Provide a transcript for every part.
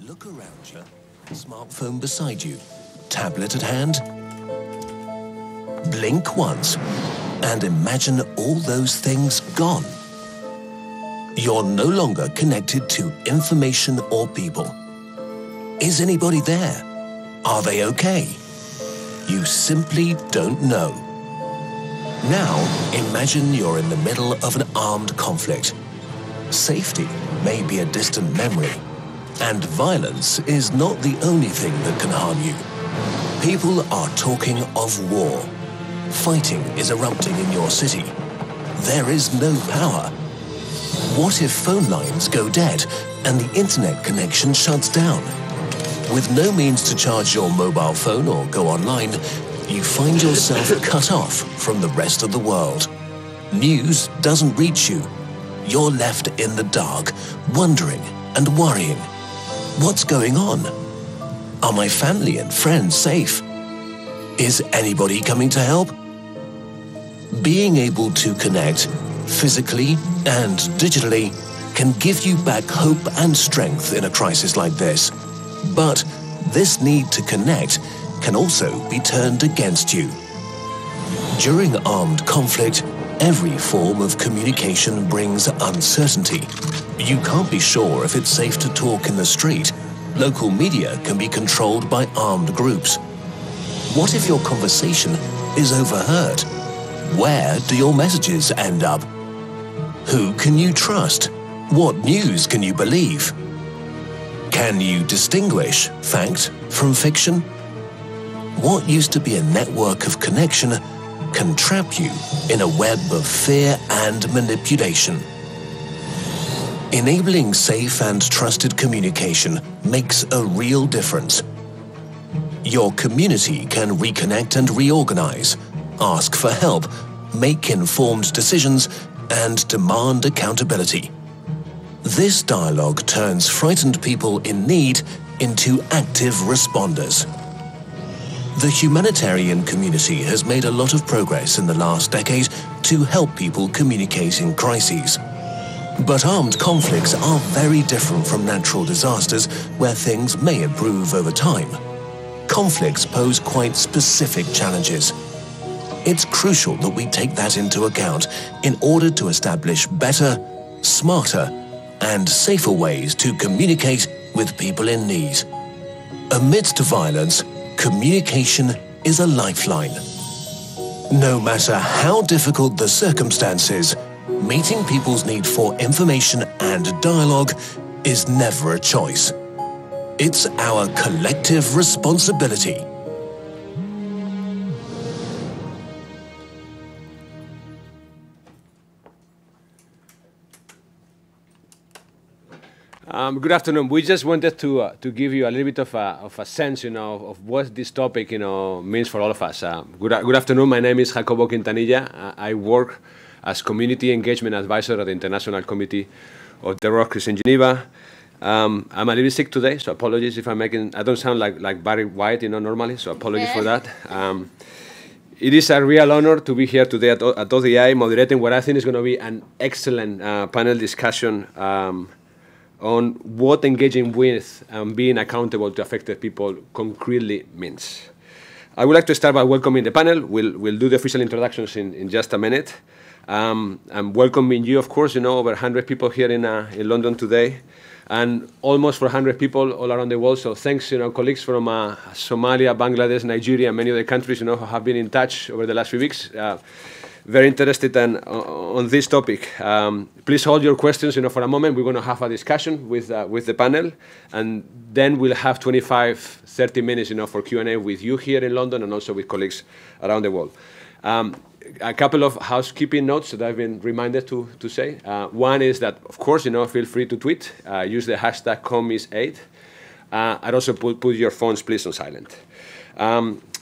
Look around you. Smartphone beside you. Tablet at hand. Blink once and imagine all those things gone. You're no longer connected to information or people. Is anybody there? Are they okay? You simply don't know. Now, imagine you're in the middle of an armed conflict. Safety may be a distant memory, and violence is not the only thing that can harm you. People are talking of war. Fighting is erupting in your city. There is no power. What if phone lines go dead and the internet connection shuts down? With no means to charge your mobile phone or go online, you find yourself cut off from the rest of the world. News doesn't reach you. You're left in the dark, wondering and worrying. What's going on? Are my family and friends safe? Is anybody coming to help? Being able to connect, physically and digitally, can give you back hope and strength in a crisis like this. But this need to connect can also be turned against you. During armed conflict, every form of communication brings uncertainty. You can't be sure if it's safe to talk in the street. Local media can be controlled by armed groups. What if your conversation is overheard? Where do your messages end up? Who can you trust? What news can you believe? Can you distinguish fact from fiction? What used to be a network of connection can trap you in a web of fear and manipulation. Enabling safe and trusted communication makes a real difference. Your community can reconnect and reorganize, ask for help, make informed decisions, and demand accountability. This dialogue turns frightened people in need into active responders. The humanitarian community has made a lot of progress in the last decade to help people communicate in crises. But armed conflicts are very different from natural disasters where things may improve over time. Conflicts pose quite specific challenges. It's crucial that we take that into account in order to establish better, smarter, and safer ways to communicate with people in need. Amidst violence, communication is a lifeline. No matter how difficult the circumstances, meeting people's need for information and dialogue is never a choice. It's our collective responsibility. Good afternoon. We just wanted to give you a little bit of a sense, of what this topic, means for all of us. Good afternoon. My name is Jacobo Quintanilla. I work as Community Engagement Advisor at the International Committee of the Red Cross in Geneva. I'm a little sick today, so apologies if I don't sound like Barry White, normally, so apologies for that. It is a real honor to be here today at ODI, moderating what I think is going to be an excellent panel discussion on what engaging with and being accountable to affected people concretely means. I would like to start by welcoming the panel. We'll do the official introductions in just a minute. I'm welcoming you, of course, over 100 people here in London today, and almost 400 people all around the world. So thanks, colleagues from Somalia, Bangladesh, Nigeria, and many other countries, who have been in touch over the last few weeks. Very interested on this topic. Please hold your questions, for a moment. We're going to have a discussion with the panel, and then we'll have 25, 30 minutes, for Q&A with you here in London and also with colleagues around the world. A couple of housekeeping notes that I've been reminded to say. One is that, of course, feel free to tweet. Use the hashtag #ComIs8. And also put your phones, please, on silent.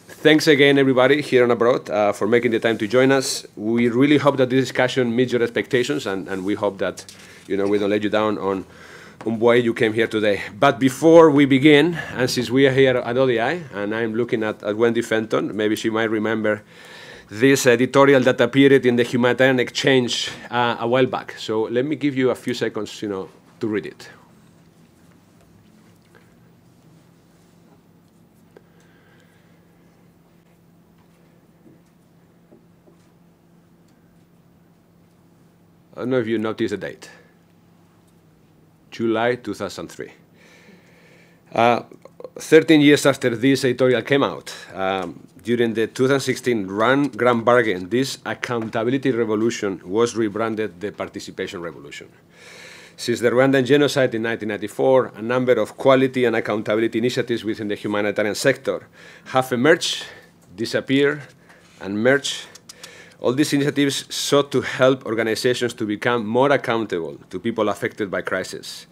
Thanks again, everybody here and abroad, for making the time to join us. We really hope that this discussion meets your expectations, and we hope that we don't let you down on why you came here today. But before we begin, and since we are here at ODI, and I'm looking at Wendy Fenton, maybe she might remember this editorial that appeared in the Humanitarian Exchange a while back. So let me give you a few seconds, to read it. I don't know if you noticed the date. July 2003. 13 years after this editorial came out, during the 2016 Grand Bargain, this accountability revolution was rebranded the participation revolution. Since the Rwandan genocide in 1994, a number of quality and accountability initiatives within the humanitarian sector have emerged, disappeared, and merged. All these initiatives sought to help organizations to become more accountable to people affected by crisis,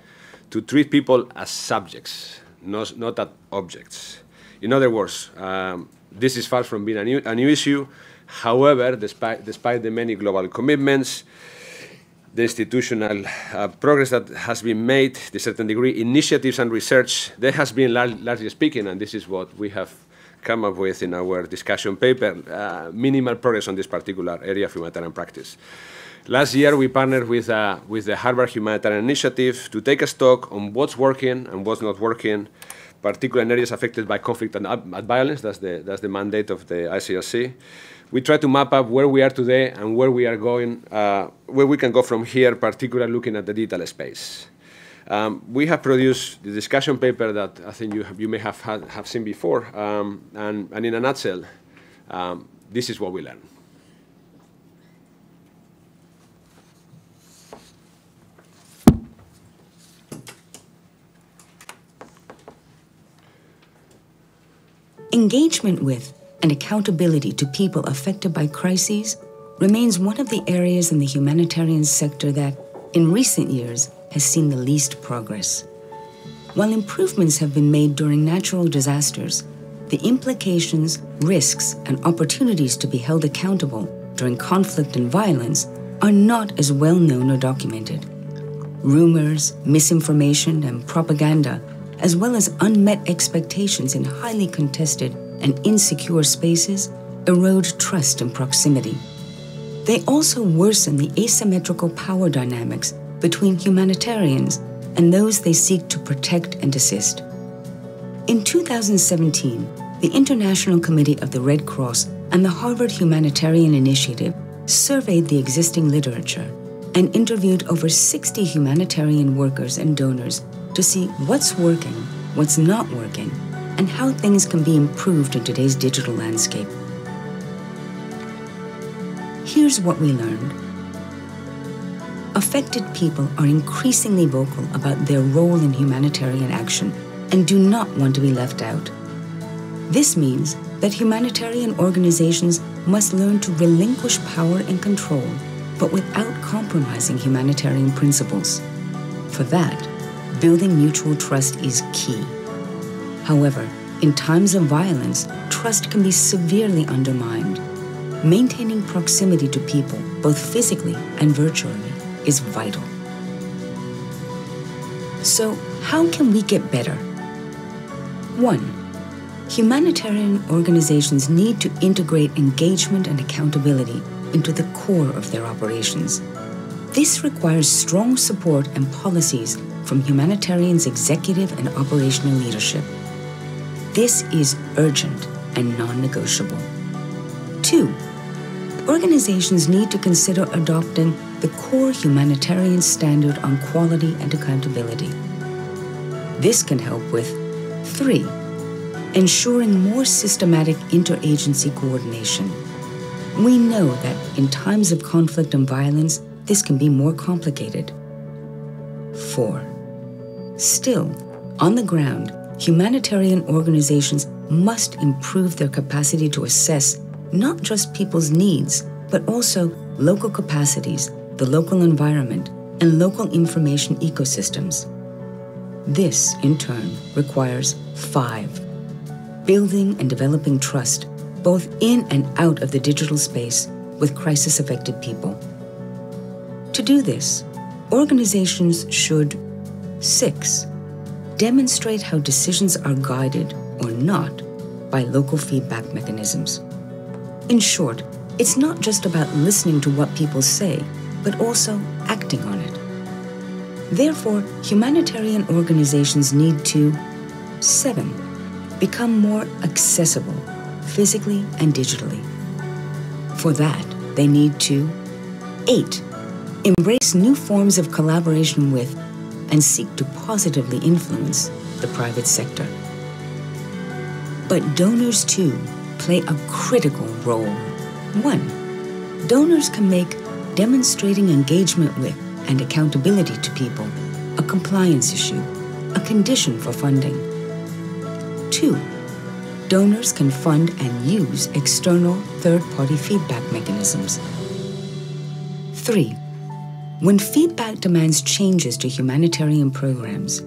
to treat people as subjects, not as objects. In other words, this is far from being a new issue. However, despite the many global commitments, the institutional progress that has been made, to a certain degree, initiatives and research, there has been, largely speaking, and this is what we have come up with in our discussion paper, minimal progress on this particular area of humanitarian practice. Last year, we partnered with the Harvard Humanitarian Initiative to take a stock on what's working and what's not working, particularly in areas affected by conflict and violence. That's the mandate of the ICRC. We try to map up where we are today and where we are going, where we can go from here, particularly looking at the digital space. We have produced the discussion paper that I think you may have seen before, and in a nutshell, this is what we learned. Engagement with and accountability to people affected by crises remains one of the areas in the humanitarian sector that, in recent years, has seen the least progress. While improvements have been made during natural disasters, the implications, risks, and opportunities to be held accountable during conflict and violence are not as well known or documented. Rumors, misinformation, and propaganda, as well as unmet expectations in highly contested and insecure spaces, erode trust and proximity. They also worsen the asymmetrical power dynamics between humanitarians and those they seek to protect and assist. In 2017, the International Committee of the Red Cross and the Harvard Humanitarian Initiative surveyed the existing literature and interviewed over 60 humanitarian workers and donors to see what's working, what's not working, and how things can be improved in today's digital landscape. Here's what we learned. Affected people are increasingly vocal about their role in humanitarian action and do not want to be left out. This means that humanitarian organizations must learn to relinquish power and control, but without compromising humanitarian principles. For that, building mutual trust is key. However, in times of violence, trust can be severely undermined. Maintaining proximity to people, both physically and virtually, is vital. So, how can we get better? 1. Humanitarian organizations need to integrate engagement and accountability into the core of their operations. This requires strong support and policies from humanitarians' executive and operational leadership. This is urgent and non-negotiable. 2. Organizations need to consider adopting the core humanitarian standard on quality and accountability. This can help with 3. Ensuring more systematic interagency coordination. We know that in times of conflict and violence, this can be more complicated. 4. Still, on the ground, humanitarian organizations must improve their capacity to assess not just people's needs, but also local capacities, the local environment, and local information ecosystems. This, in turn, requires 5. Building and developing trust, both in and out of the digital space, with crisis-affected people. To do this, organizations should 6. Demonstrate how decisions are guided or not by local feedback mechanisms. In short, it's not just about listening to what people say, but also acting on it. Therefore, humanitarian organizations need to 7. Become more accessible, physically and digitally. For that, they need to 8. embrace new forms of collaboration with, and seek to positively influence the private sector. But donors, too, play a critical role. 1. Donors can make demonstrating engagement with and accountability to people a compliance issue, a condition for funding. 2. Donors can fund and use external third-party feedback mechanisms. 3. When feedback demands changes to humanitarian programs,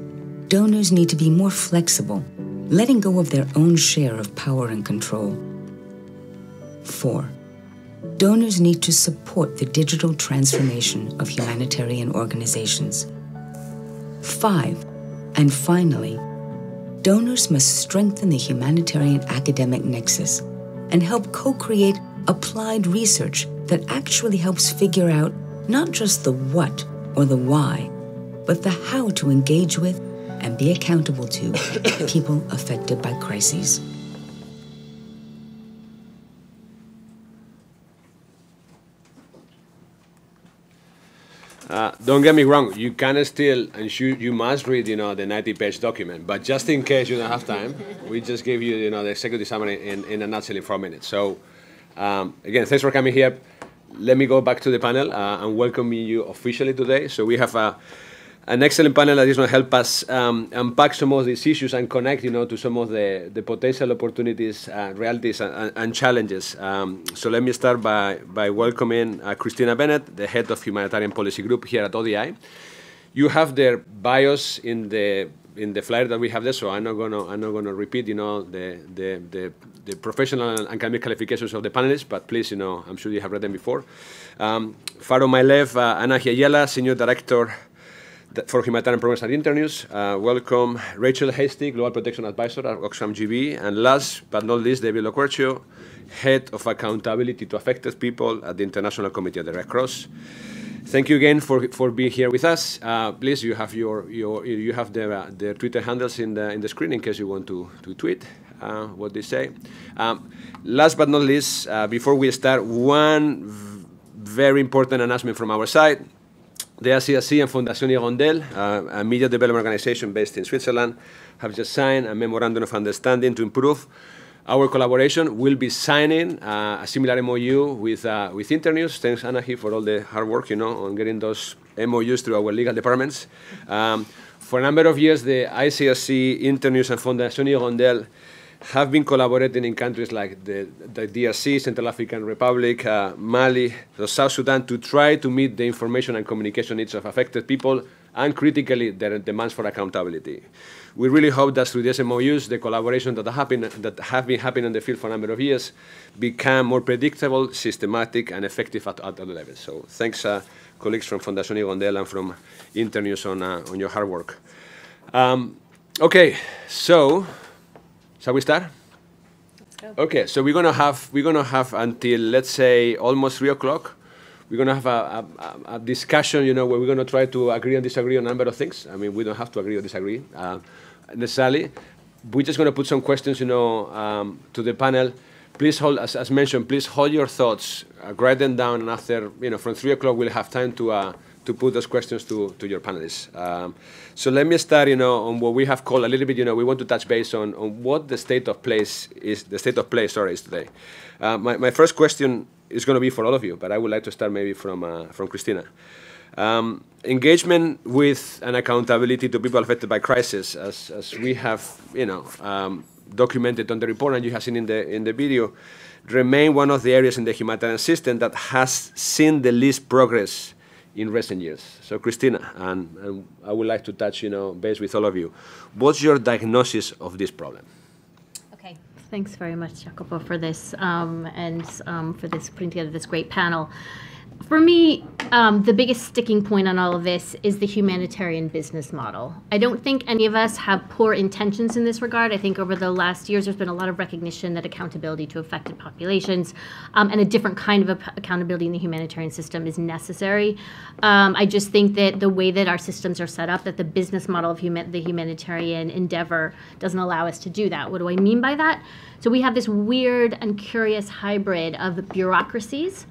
donors need to be more flexible, letting go of their own share of power and control. 4. Donors need to support the digital transformation of humanitarian organizations. 5. And finally, donors must strengthen the humanitarian academic nexus and help co-create applied research that actually helps figure out not just the what or the why, but the how to engage with and be accountable to people affected by crises. Don't get me wrong, you can still, and you must read, the 90-page document. But just in case you don't have time, we just gave you, the executive summary in a nutshell in 4 minutes. So, again, thanks for coming here. Let me go back to the panel and welcome you officially today. So we have an excellent panel that is going to help us unpack some of these issues and connect, to some of the potential opportunities, realities, and challenges. So let me start by welcoming Christina Bennett, the head of Humanitarian Policy Group here at ODI. You have their bios in the flyer that we have there, so I'm not gonna repeat, the professional and academic qualifications of the panelists, but please, I'm sure you have read them before. Far on my left, Ana Giayala, Senior Director for Humanitarian Programs at Internews. Welcome Rachel Hasty, Global Protection Advisor at Oxfam GB. And last but not least, David Loquercio, Head of Accountability to Affected People at the International Committee of the Red Cross. Thank you again for being here with us. Please, you have you have their Twitter handles in the screen in case you want to tweet what they say. Last but not least, before we start, one very important announcement from our side. The ACRC and Fondation Hirondelle, a media development organization based in Switzerland, have just signed a memorandum of understanding to improve our collaboration. We'll be signing a similar MOU with Internews. Thanks, Anahi, for all the hard work, on getting those MOUs through our legal departments. For a number of years, the ICRC, Internews, and Fondation Hirondelle have been collaborating in countries like the DRC, Central African Republic, Mali, South Sudan, to try to meet the information and communication needs of affected people and, critically, their demands for accountability. We really hope that through these MOUs, the collaboration that have been happening in the field for a number of years become more predictable, systematic, and effective at all levels. So thanks, colleagues from Fondation Hirondelle and from Internews on your hard work. Okay, so shall we start? Let's go. Okay, so we're gonna have until, let's say, almost 3 o'clock. We're gonna have a discussion, where we're gonna try to agree and disagree on a number of things. I mean, we don't have to agree or disagree necessarily. We're just gonna put some questions, to the panel. Please hold, as mentioned, please hold your thoughts, write them down, and after, from 3 o'clock, we'll have time to put those questions to your panelists. So let me start, on what we have called a little bit, we want to touch base on what the state of play is today. My first question is going to be for all of you, but I would like to start maybe from Christina. Engagement with and accountability to people affected by crisis, as we have, documented on the report and you have seen in the video, remain one of the areas in the humanitarian system that has seen the least progress in recent years. So, Christina, and I would like to touch, base with all of you. What's your diagnosis of this problem? Okay, thanks very much, Jacopo, for this and for putting together this great panel. For me, the biggest sticking point on all of this is the humanitarian business model. I don't think any of us have poor intentions in this regard. I think over the last years, there's been a lot of recognition that accountability to affected populations and a different kind of accountability in the humanitarian system is necessary. I just think that the way that our systems are set up, that the business model of the humanitarian endeavor doesn't allow us to do that. What do I mean by that? So we have this weird and curious hybrid of bureaucracies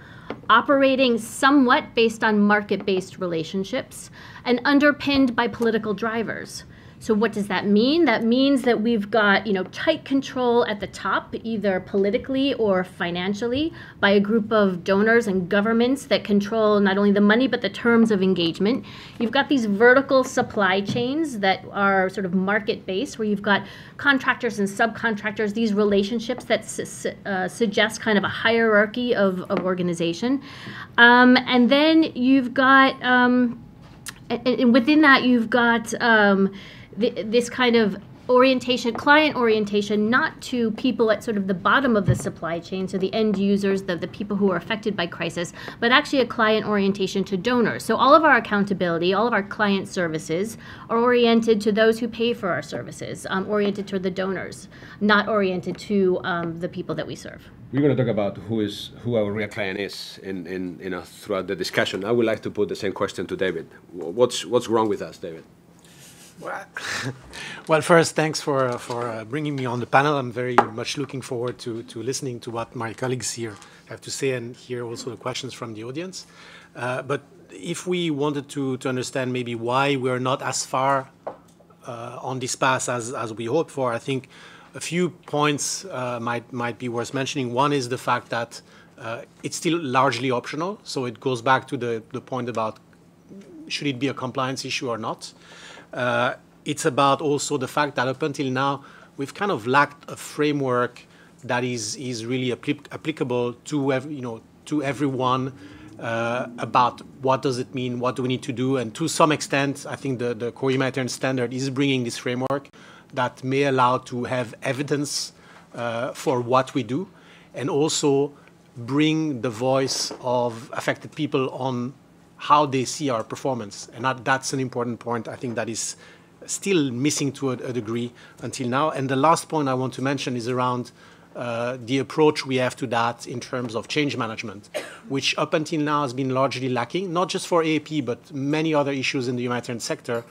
operating somewhat based on market-based relationships and underpinned by political drivers. So what does that mean? That means that we've got, tight control at the top, either politically or financially, by a group of donors and governments that control not only the money, but the terms of engagement. You've got these vertical supply chains that are sort of market-based, where you've got contractors and subcontractors, these relationships that suggest kind of a hierarchy of organization. And then you've got, and within that, you've got this kind of orientation, client orientation, not to people at sort of the bottom of the supply chain, so the end users, the people who are affected by crisis, but actually a client orientation to donors. So all of our accountability, all of our client services are oriented to those who pay for our services, oriented to the donors, not oriented to the people that we serve. We're going to talk about who our real client is throughout the discussion. I would like to put the same question to David. What's wrong with us, David? Well, first, thanks for bringing me on the panel. I'm very much looking forward to listening to what my colleagues here have to say and hear also the questions from the audience. But if we wanted to understand maybe why we're not as far on this path as we hoped for, I think a few points might be worth mentioning. One is the fact that it's still largely optional. So it goes back to the point about should it be a compliance issue or not. It's about also the fact that up until now, we've kind of lacked a framework that is really applicable to everyone about what does it mean, what do we need to do. And to some extent, I think the core humanitarian standard is bringing this framework that may allow to have evidence for what we do and also bring the voice of affected people on how they see our performance. And that's an important point, I think, that is still missing to a degree until now. And the last point I want to mention is around the approach we have to that in terms of change management, which up until now has been largely lacking, not just for AAP, but many other issues in the humanitarian sector.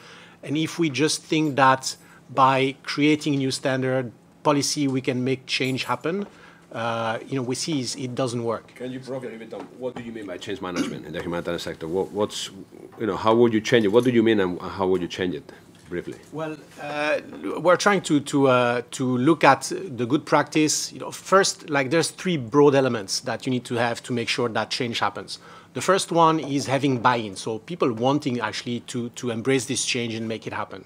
And if we just think that by creating a new standard policy, we can make change happen, we see it doesn't work. Can you probe a little bit on what do you mean by change management in the humanitarian sector? How would you change it? What do you mean and how would you change it, briefly? Well, we're trying to look at the good practice. First, there's three broad elements that you need to have to make sure that change happens. The first one is having buy-in, so people wanting actually to embrace this change and make it happen.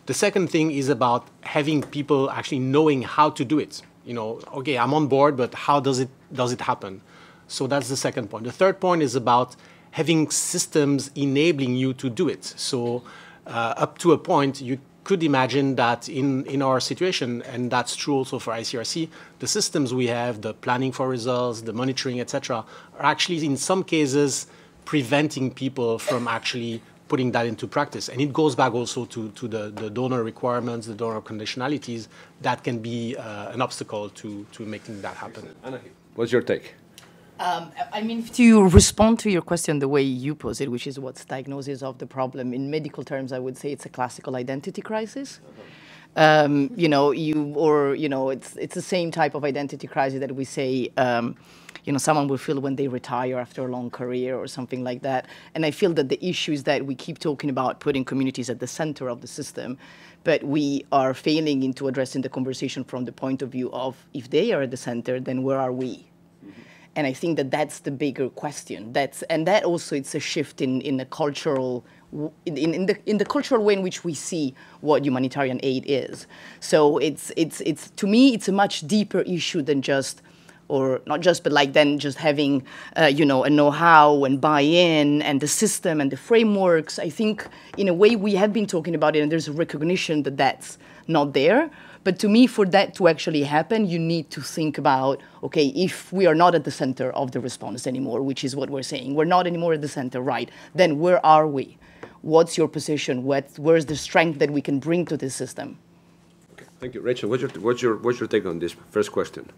The second thing is about having people actually knowing how to do it. Okay, I'm on board, but how does it happen? So that's the second point. The third point is about having systems enabling you to do it. So up to a point, you could imagine that in our situation, and that's true also for ICRC, the systems we have, the planning for results, the monitoring, etc., are actually in some cases preventing people from actually putting that into practice. And it goes back also to the donor requirements, the donor conditionalities that can be an obstacle to making that happen. Anna, what's your take? To respond to your question the way you pose it, which is what's diagnosis of the problem, in medical terms, I would say it's a classical identity crisis. It's the same type of identity crisis that we say, someone will feel when they retire after a long career or something like that. And I feel that the issue is that we keep talking about putting communities at the center of the system, but we are failing into addressing the conversation from the point of view of if they are at the center, then where are we? And I think that that's the bigger question. That also it's a shift in the cultural in the cultural way in which we see what humanitarian aid is. So it's to me it's a much deeper issue than just, or not just, but then just having a know-how and buy-in and the system and the frameworks. I think in a way we have been talking about it, and there's a recognition that that's not there. But to me, for that to actually happen, you need to think about, okay, if we are not at the center of the response anymore, which is what we're saying, we're not anymore at the center, right? Then where are we? What's your position? Where's the strength that we can bring to this system? Okay, thank you, Rachel. What's your take on this first question?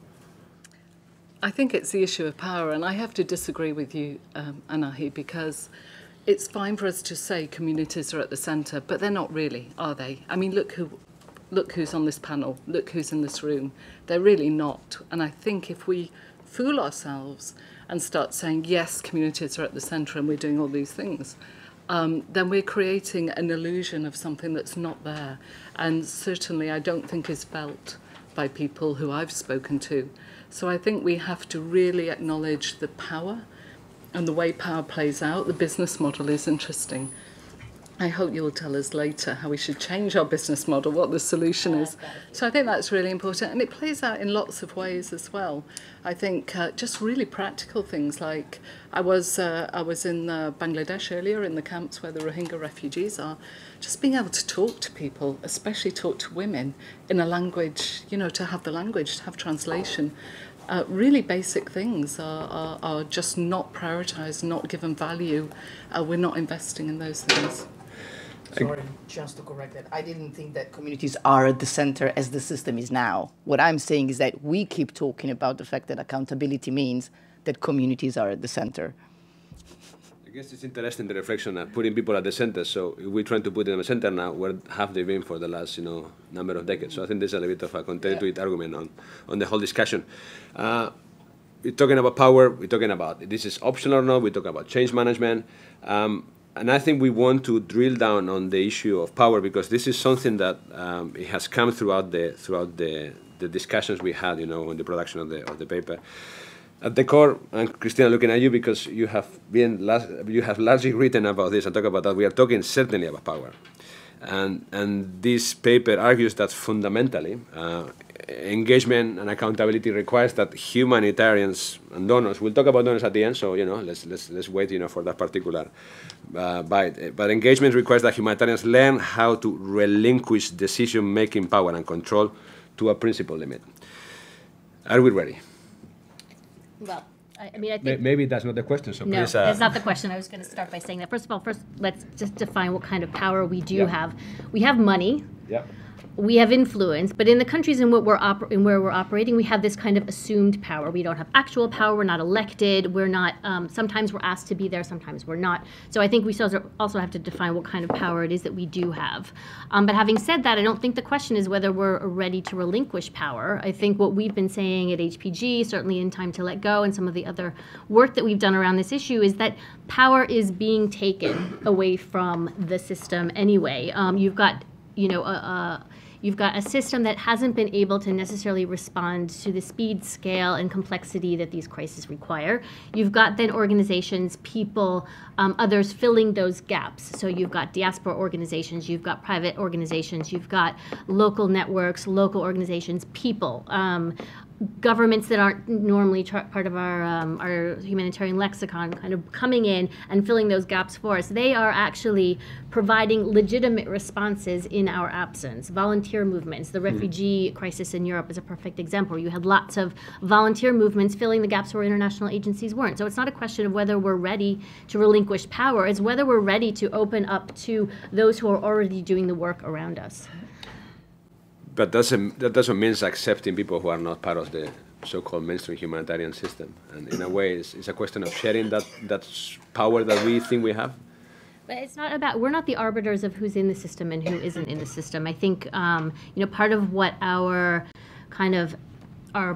I think it's the issue of power, and I have to disagree with you, Anahi, because it's fine for us to say communities are at the centre, but they're not really, are they? I mean, look who's on this panel, look who's in this room. They're really not. And I think if we fool ourselves and start saying, yes, communities are at the centre and we're doing all these things, then we're creating an illusion of something that's not there. And certainly I don't think is felt by people who I've spoken to. So I think we have to really acknowledge the power and the way power plays out. The business model is interesting. I hope you'll tell us later how we should change our business model, what the solution is. So I think that's really important. And it plays out in lots of ways as well. I think just really practical things like I was in Bangladesh earlier in the camps where the Rohingya refugees are. Just being able to talk to people, especially talk to women in a language, you know, to have the language, to have translation. Really basic things are just not prioritised, not given value. We're not investing in those things. Sorry, just to correct that. I didn't think that communities are at the center as the system is now. What I'm saying is that we keep talking about the fact that accountability means that communities are at the center. I guess it's interesting, the reflection of putting people at the center. So if we're trying to put them at the center now, where have they been for the last, number of decades? So I think there's a little bit of a contradictory argument on the whole discussion. We're talking about power. We're talking about this is optional or not. We're talking about change management. And I think we want to drill down on the issue of power because this is something that it has come throughout the discussions we had, on the production of the paper. At the core, and Christina, looking at you because you have largely written about this and talk about that. We are talking certainly about power, and this paper argues that fundamentally engagement and accountability requires that humanitarians and donors. We'll talk about donors at the end, so let's wait for that particular bite. But engagement requires that humanitarians learn how to relinquish decision-making power and control to a principled limit. Are we ready? Well, I mean, I think maybe that's not the question. So no, please, that's not the question. I was going to start by saying that. First of all, let's just define what kind of power we do have. We have money. Yeah. We have influence, but in the countries in where we're operating, we have this kind of assumed power. We don't have actual power. We're not elected. We're not. Sometimes we're asked to be there. Sometimes we're not. So I think we also have to define what kind of power it is that we do have. But having said that, I don't think the question is whether we're ready to relinquish power. I think what we've been saying at HPG, certainly in Time to Let Go, and some of the other work that we've done around this issue, is that power is being taken away from the system anyway. You've got a system that hasn't been able to necessarily respond to the speed, scale, and complexity that these crises require. You've got then organizations, people, others filling those gaps. So you've got diaspora organizations, you've got private organizations, you've got local networks, local organizations, people. Governments that aren't normally part of our humanitarian lexicon kind of coming in and filling those gaps for us. They are actually providing legitimate responses in our absence. Volunteer movements, the refugee crisis in Europe is a perfect example. You had lots of volunteer movements filling the gaps where international agencies weren't. So it's not a question of whether we're ready to relinquish power, it's whether we're ready to open up to those who are already doing the work around us. But that doesn't mean accepting people who are not part of the so-called mainstream humanitarian system. And in a way, it's a question of sharing that power that we think we have. But it's not about, we're not the arbiters of who's in the system and who isn't in the system. I think, part of what our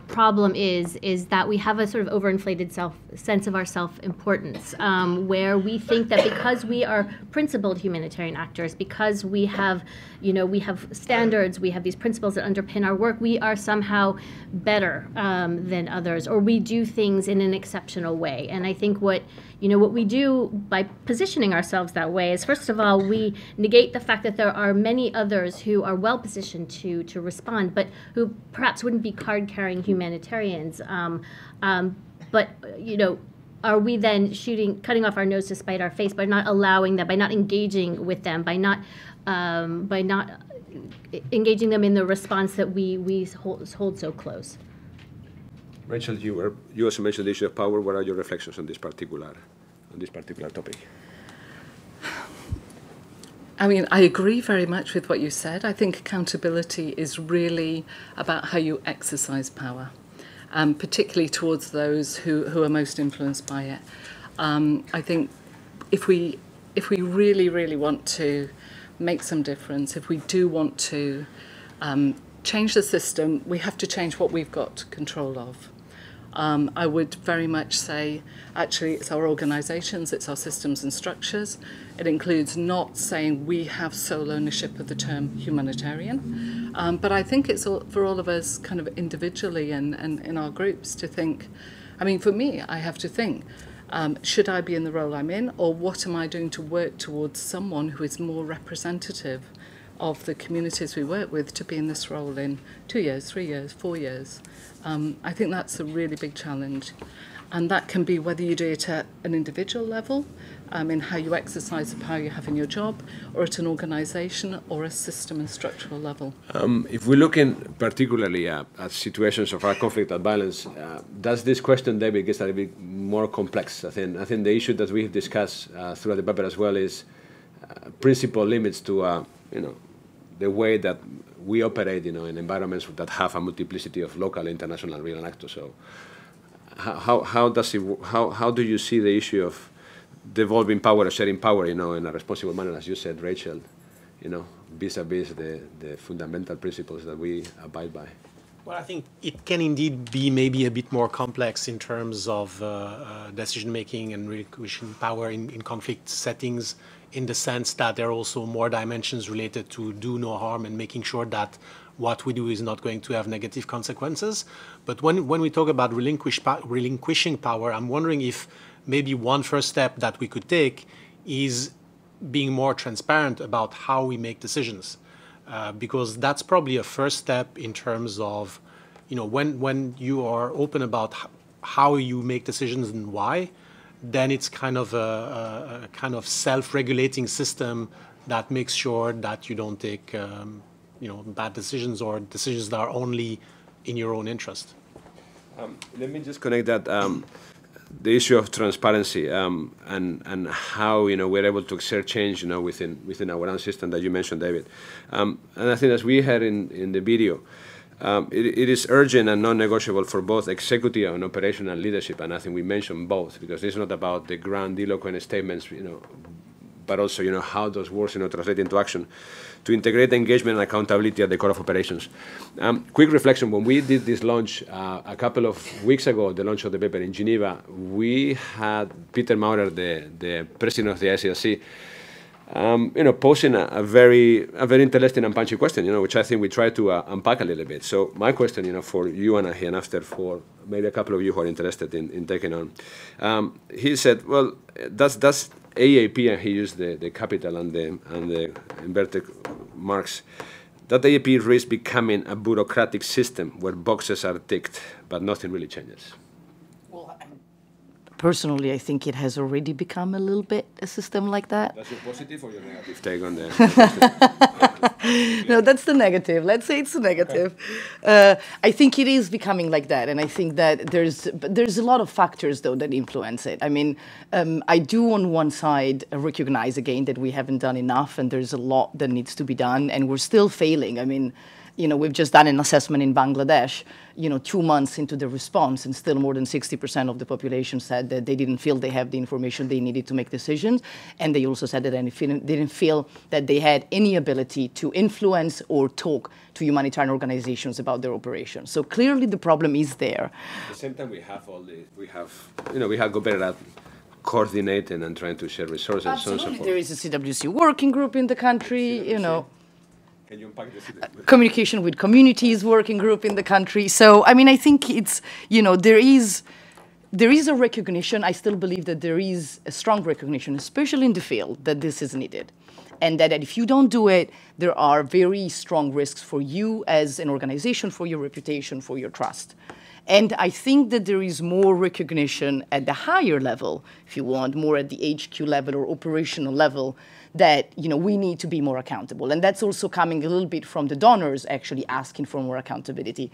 problem is that we have a sort of overinflated sense of our self-importance, where we think that because we are principled humanitarian actors, because we have standards, we have these principles that underpin our work, we are somehow better than others, or we do things in an exceptional way. And I think what we do by positioning ourselves that way is, first of all, we negate the fact that there are many others who are well positioned to respond, but who perhaps wouldn't be card-carrying humanitarians. But are we then cutting off our nose to spite our face by not allowing them, by not engaging with them, by not engaging them in the response that we hold so close? Rachel, you also mentioned the issue of power. What are your reflections on this particular topic? I mean, I agree very much with what you said. I think accountability is really about how you exercise power, particularly towards those who are most influenced by it. I think if we really, really want to make some difference, if we do want to change the system, we have to change what we've got control of. I would very much say, actually, it's our organisations, it's our systems and structures. It includes not saying we have sole ownership of the term humanitarian, but I think it's for all of us kind of individually and in our groups to think, I mean, for me, I have to think, should I be in the role I'm in, or what am I doing to work towards someone who is more representative of the communities we work with to be in this role in 2 years, 3 years, 4 years? I think that's a really big challenge. And that can be whether you do it at an individual level, in how you exercise the power you have in your job, or at an organisation or a system and structural level. If we look in particularly at situations of conflict and violence, does this question, David, gets a little bit more complex? I think the issue that we have discussed throughout the paper as well is principal limits to the way that we operate, in environments that have a multiplicity of local, international, and regional actors. So, how do you see the issue of devolving power or sharing power, in a responsible manner, as you said, Rachel, vis-a-vis the fundamental principles that we abide by? Well, I think it can indeed be maybe a bit more complex in terms of decision-making and relinquishing power in conflict settings, in the sense that there are also more dimensions related to do no harm and making sure that what we do is not going to have negative consequences. But when we talk about relinquishing power, I'm wondering if maybe one first step that we could take is being more transparent about how we make decisions. Because that's probably a first step in terms of, when you are open about how you make decisions and why, then it's kind of a kind of self-regulating system that makes sure that you don't take bad decisions or decisions that are only in your own interest. Let me just connect that the issue of transparency and how we're able to exert change within our own system that you mentioned, David. And I think, as we heard in the video, it is urgent and non-negotiable for both executive and operational leadership, and I think we mentioned both, because it's not about the grandiloquent statements, but also how those words translate into action, to integrate engagement and accountability at the core of operations. Quick reflection: when we did this launch a couple of weeks ago, the launch of the paper in Geneva, we had Peter Maurer, the president of the ICRC, posing a very interesting and punchy question, which I think we try to unpack a little bit. So my question, for you, Anna, and after for maybe a couple of you who are interested in taking on, he said, well, does AAP, and he used the capital and the inverted marks, that AAP risks becoming a bureaucratic system where boxes are ticked, but nothing really changes? Personally, I think it has already become a little bit a system like that. That's your positive or your negative take on the No, that's the negative. Let's say it's the negative. I think it is becoming like that, and I think that there's a lot of factors, though, that influence it. I mean, I do on one side recognize, again, that we haven't done enough, and there's a lot that needs to be done, and we're still failing. I mean, we've just done an assessment in Bangladesh, 2 months into the response, and still more than 60% of the population said that they didn't feel they have the information they needed to make decisions. And they also said that they didn't feel that they had any ability to influence or talk to humanitarian organizations about their operations. So clearly the problem is there. At the same time, we have got better at coordinating and trying to share resources. Absolutely. So on and so forth. There is a CWC working group in the country, Can you unpack this? Communication with communities working group in the country. So, I mean, I think it's, there is a recognition. I still believe that there is a strong recognition, especially in the field, that this is needed. And that if you don't do it, there are very strong risks for you as an organization, for your reputation, for your trust. And I think that there is more recognition at the higher level, if you want, more at the HQ level or operational level, that we need to be more accountable. And that's also coming a little bit from the donors actually asking for more accountability.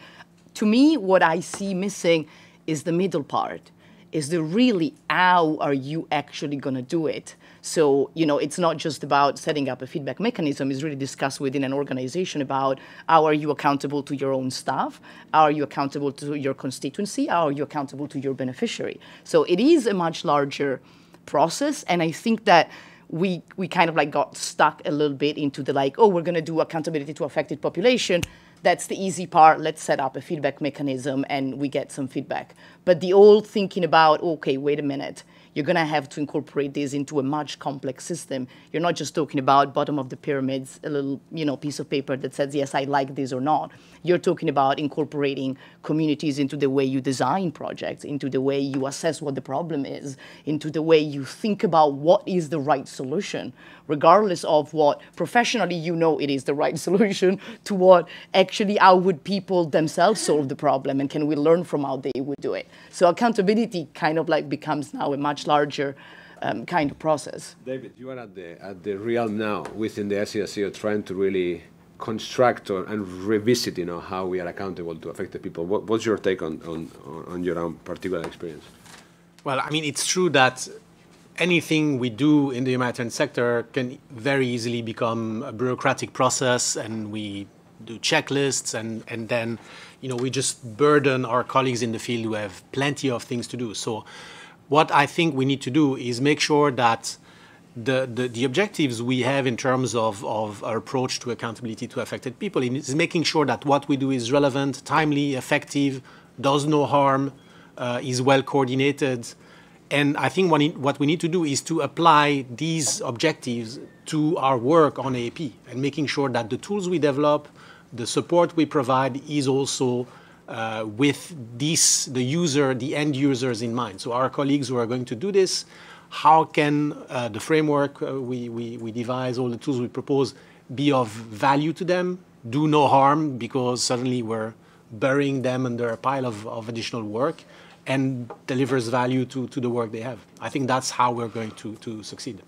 To me, what I see missing is the middle part. Is there really, how are you actually going to do it? So, it's not just about setting up a feedback mechanism. It's really discussed within an organization about how are you accountable to your own staff? How are you accountable to your constituency? How are you accountable to your beneficiary? So it is a much larger process. And I think that we kind of got stuck a little bit into the we're going to do accountability to affected population. that's the easy part. Let's set up a feedback mechanism and we get some feedback. But the old thinking about, okay, wait a minute, you're going to have to incorporate this into a much complex system. You're not just talking about bottom of the pyramids, a little piece of paper that says, yes, I like this or not. You're talking about incorporating communities into the way you design projects, into the way you assess what the problem is, into the way you think about what is the right solution, regardless of what professionally it is the right solution, to what actually how would people themselves solve the problem, and can we learn from how they would do it. So accountability kind of like becomes now a much larger kind of process. David, you are at the realm now within the SCSO trying to really construct and revisit, how we are accountable to affected people. What's your take on your own particular experience? Well, I mean, it's true that anything we do in the humanitarian sector can very easily become a bureaucratic process, and we do checklists, and then, we just burden our colleagues in the field who have plenty of things to do. So what I think we need to do is make sure that the objectives we have in terms of our approach to accountability to affected people is making sure that what we do is relevant, timely, effective, does no harm, is well coordinated. And I think what we need to do is to apply these objectives to our work on AAP, and making sure that the tools we develop, the support we provide is also with the end users in mind. So our colleagues who are going to do this, how can the framework we devise, all the tools we propose, be of value to them, do no harm, because suddenly we're burying them under a pile of additional work, and delivers value to the work they have. I think that's how we're going to succeed.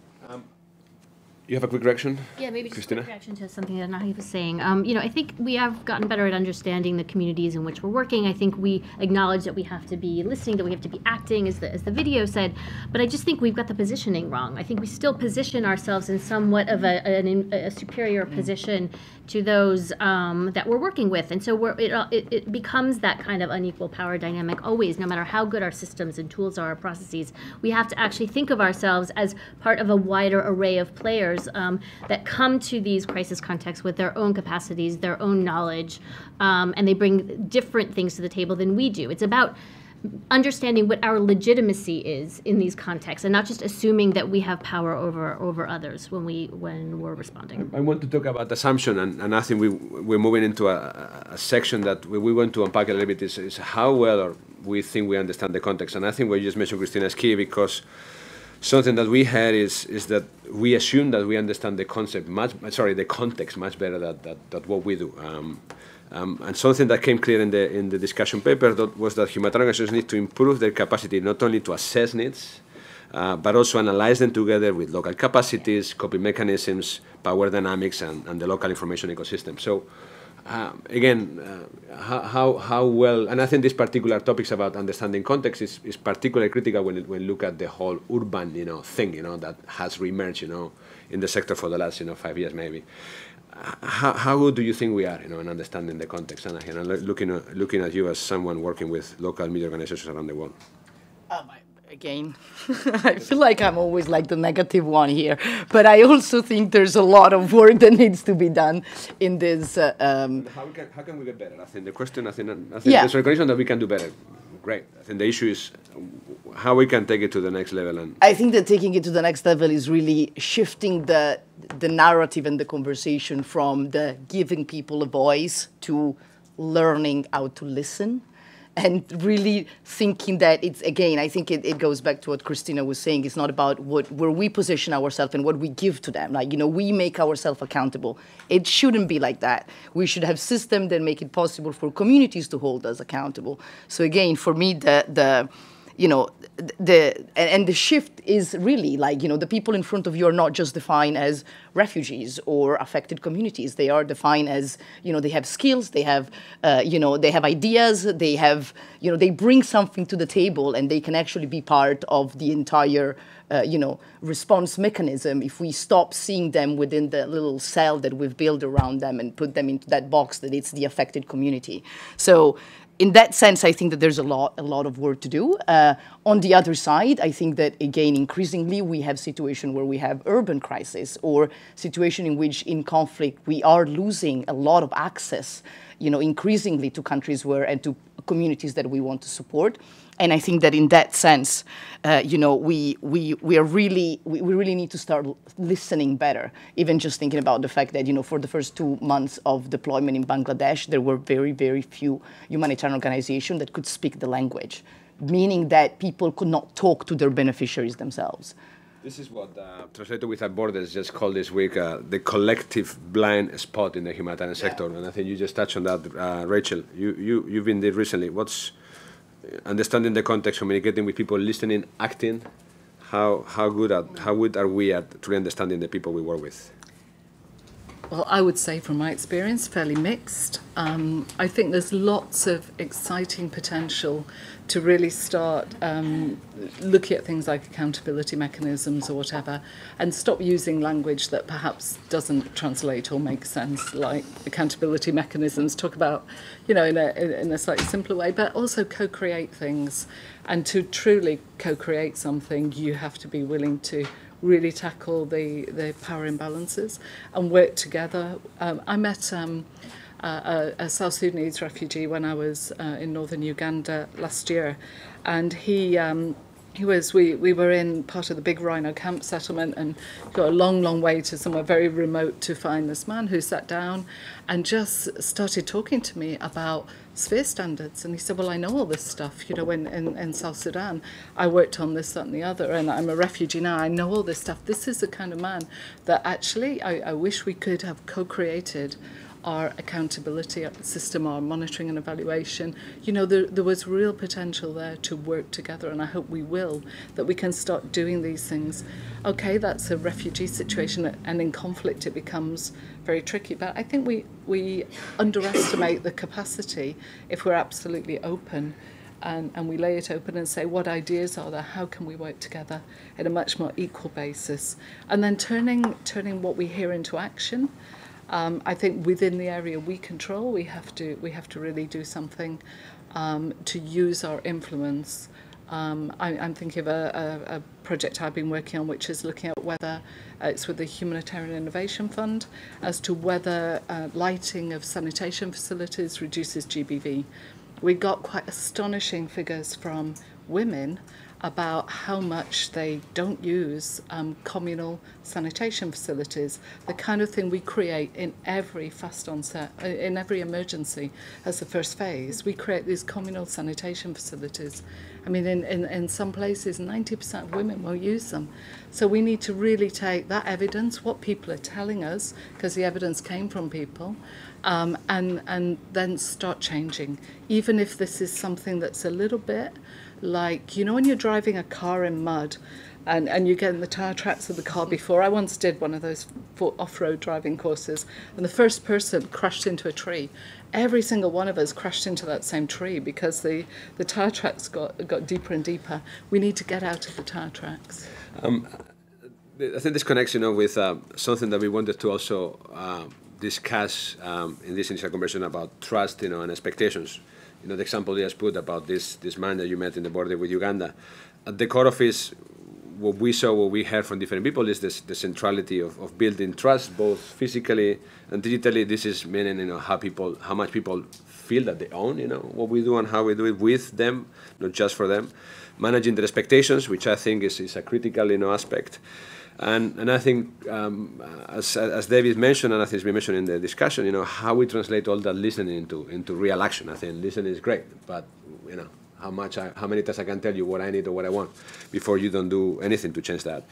You have a quick reaction? Yeah, maybe just Christina? a quick reaction to something that Nahi was saying. I think we have gotten better at understanding the communities in which we're working. I think we acknowledge that we have to be listening, that we have to be acting, as the video said. But I just think we've got the positioning wrong. I think we still position ourselves in somewhat of a superior position to those that we're working with. And so it becomes that kind of unequal power dynamic always, no matter how good our systems and tools are, our processes. We have to actually think of ourselves as part of a wider array of players that come to these crisis contexts with their own capacities, their own knowledge, and they bring different things to the table than we do. It's about understanding what our legitimacy is in these contexts, and not just assuming that we have power over others when we're responding. I want to talk about assumption, and I think we're moving into a section that we want to unpack a little bit is how well we think we understand the context. And I think what you just mentioned, Christina, is key, because something that we had is that we assume that we understand the context much better than what we do. And something that came clear in the discussion paper was that humanitarian organizations need to improve their capacity not only to assess needs, but also analyze them together with local capacities, coping mechanisms, power dynamics, and the local information ecosystem. So, again, how well, and I think this particular topics about understanding context is particularly critical when you look at the whole urban, thing, that has reemerged, in the sector for the last, 5 years maybe. How good do you think we are, in understanding the context? And again, looking at you as someone working with local media organizations around the world. Again, I feel like I'm always like the negative one here, but I also think there's a lot of work that needs to be done in this. How can we get better? I think the question, I think there's a recognition that we can do better. Great. I think the issue is how we can take it to the next level. And I think that taking it to the next level is really shifting the narrative and the conversation from the giving people a voice to learning how to listen. And really thinking that it's, again, I think it goes back to what Christina was saying. It's not about where we position ourselves and what we give to them. Like, we make ourselves accountable. It shouldn't be like that. We should have systems that make it possible for communities to hold us accountable. So again, for me, the shift is really like, the people in front of you are not just defined as refugees or affected communities. They are defined as, they have skills, they have, they have ideas, they have, they bring something to the table, and they can actually be part of the entire, response mechanism if we stop seeing them within the little cell that we've built around them and put them into that box that it's the affected community. So in that sense, I think that there's a lot of work to do. On the other side, I think that, again, increasingly we have situation where we have urban crisis, or situation in which in conflict we are losing a lot of access, increasingly to countries and to communities that we want to support. And I think that in that sense, we really need to start listening better. Even just thinking about the fact that, for the first 2 months of deployment in Bangladesh, there were very, very few humanitarian organizations that could speak the language, meaning that people could not talk to their beneficiaries themselves. This is what Translators Without Borders just called this week the collective blind spot in the humanitarian sector. And I think you just touched on that, Rachel. You've been there recently. What's understanding the context, communicating with people, listening, acting? How good are we at truly understanding the people we work with? Well, I would say from my experience, fairly mixed. I think there's lots of exciting potential to really start looking at things like accountability mechanisms or whatever, and stop using language that perhaps doesn't translate or make sense, like accountability mechanisms. Talk about, in a slightly simpler way, but also co-create things. And to truly co-create something, you have to be willing to really tackle the power imbalances and work together. I met a South Sudanese refugee when I was in northern Uganda last year, and we were in part of the big Rhino camp settlement and got a long way to somewhere very remote to find this man who sat down and just started talking to me about sphere standards. And he said, well, I know all this stuff, in South Sudan I worked on this, that and the other, and I'm a refugee now, I know all this stuff. This is the kind of man that actually I wish we could have co-created our accountability system, our monitoring and evaluation. There was real potential there to work together, and I hope we will, that we can start doing these things. Okay, that's a refugee situation, and in conflict it becomes very tricky, but I think we underestimate the capacity if we're absolutely open and we lay it open and say, what ideas are there, how can we work together in a much more equal basis, and then turning what we hear into action. I think within the area we control, we have to really do something to use our influence. I'm thinking of a project I've been working on, which is looking at whether it's with the Humanitarian Innovation Fund, as to whether lighting of sanitation facilities reduces GBV. We got quite astonishing figures from women about how much they don't use communal sanitation facilities, the kind of thing we create in every fast onset, in every emergency as the first phase. We create these communal sanitation facilities. I mean, in some places, 90% of women won't use them. So we need to really take that evidence, what people are telling us, because the evidence came from people, and then start changing. Even if this is something that's a little bit like, when you're driving a car in mud and you get in the tyre tracks of the car before. I once did one of those off-road driving courses, and the first person crashed into a tree. Every single one of us crashed into that same tree because the tyre tracks got deeper and deeper. We need to get out of the tyre tracks. I think this connects, with something that we wanted to also discuss in this initial conversation about trust, and expectations. The example you just put about this man that you met in the border with Uganda. At the core of it, what we saw, what we heard from different people is the centrality of building trust, both physically and digitally. This is meaning, how much people feel that they own, what we do and how we do it with them, not just for them. Managing their expectations, which I think is a critical, aspect. And I think, as David mentioned, and I think it's been mentioned in the discussion, how we translate all that listening into real action. I think listening is great, but how many times I can tell you what I need or what I want before you don't do anything to change that.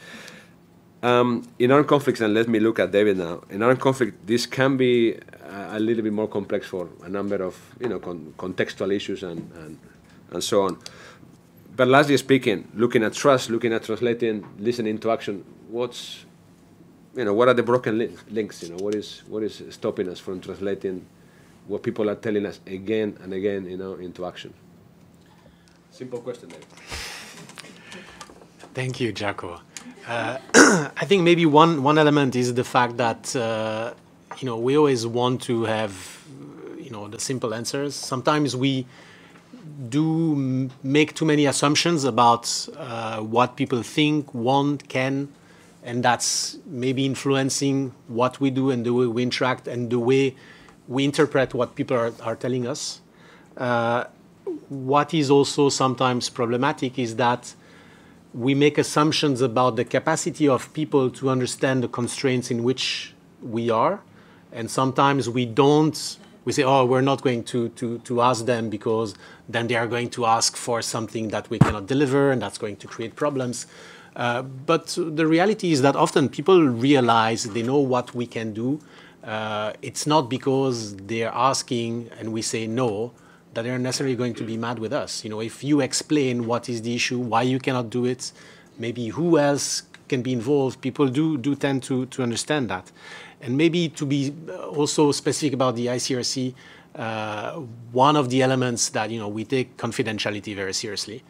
In armed conflicts, and let me look at David now. In armed conflict, this can be a little bit more complex for a number of contextual issues and so on. But largely speaking, looking at trust, looking at translating, listening to action, what are the broken links? What is stopping us from translating what people are telling us again and again, into action? Simple question, David. Thank you, Jaco. I think maybe one element is the fact that we always want to have the simple answers. Sometimes we do make too many assumptions about what people think, want, can, and that's maybe influencing what we do and the way we interact and the way we interpret what people are telling us. What is also sometimes problematic is that we make assumptions about the capacity of people to understand the constraints in which we are, and sometimes we don't. We say, oh, we're not going to ask them because then they are going to ask for something that we cannot deliver, and that's going to create problems. But the reality is that often people realize they know what we can do. It's not because they're asking and we say no that they're necessarily going to be mad with us. You know, if you explain what is the issue, why you cannot do it, maybe who else can be involved, people do tend to understand that. And maybe to be also specific about the ICRC, one of the elements that, you know, we take confidentiality very seriously.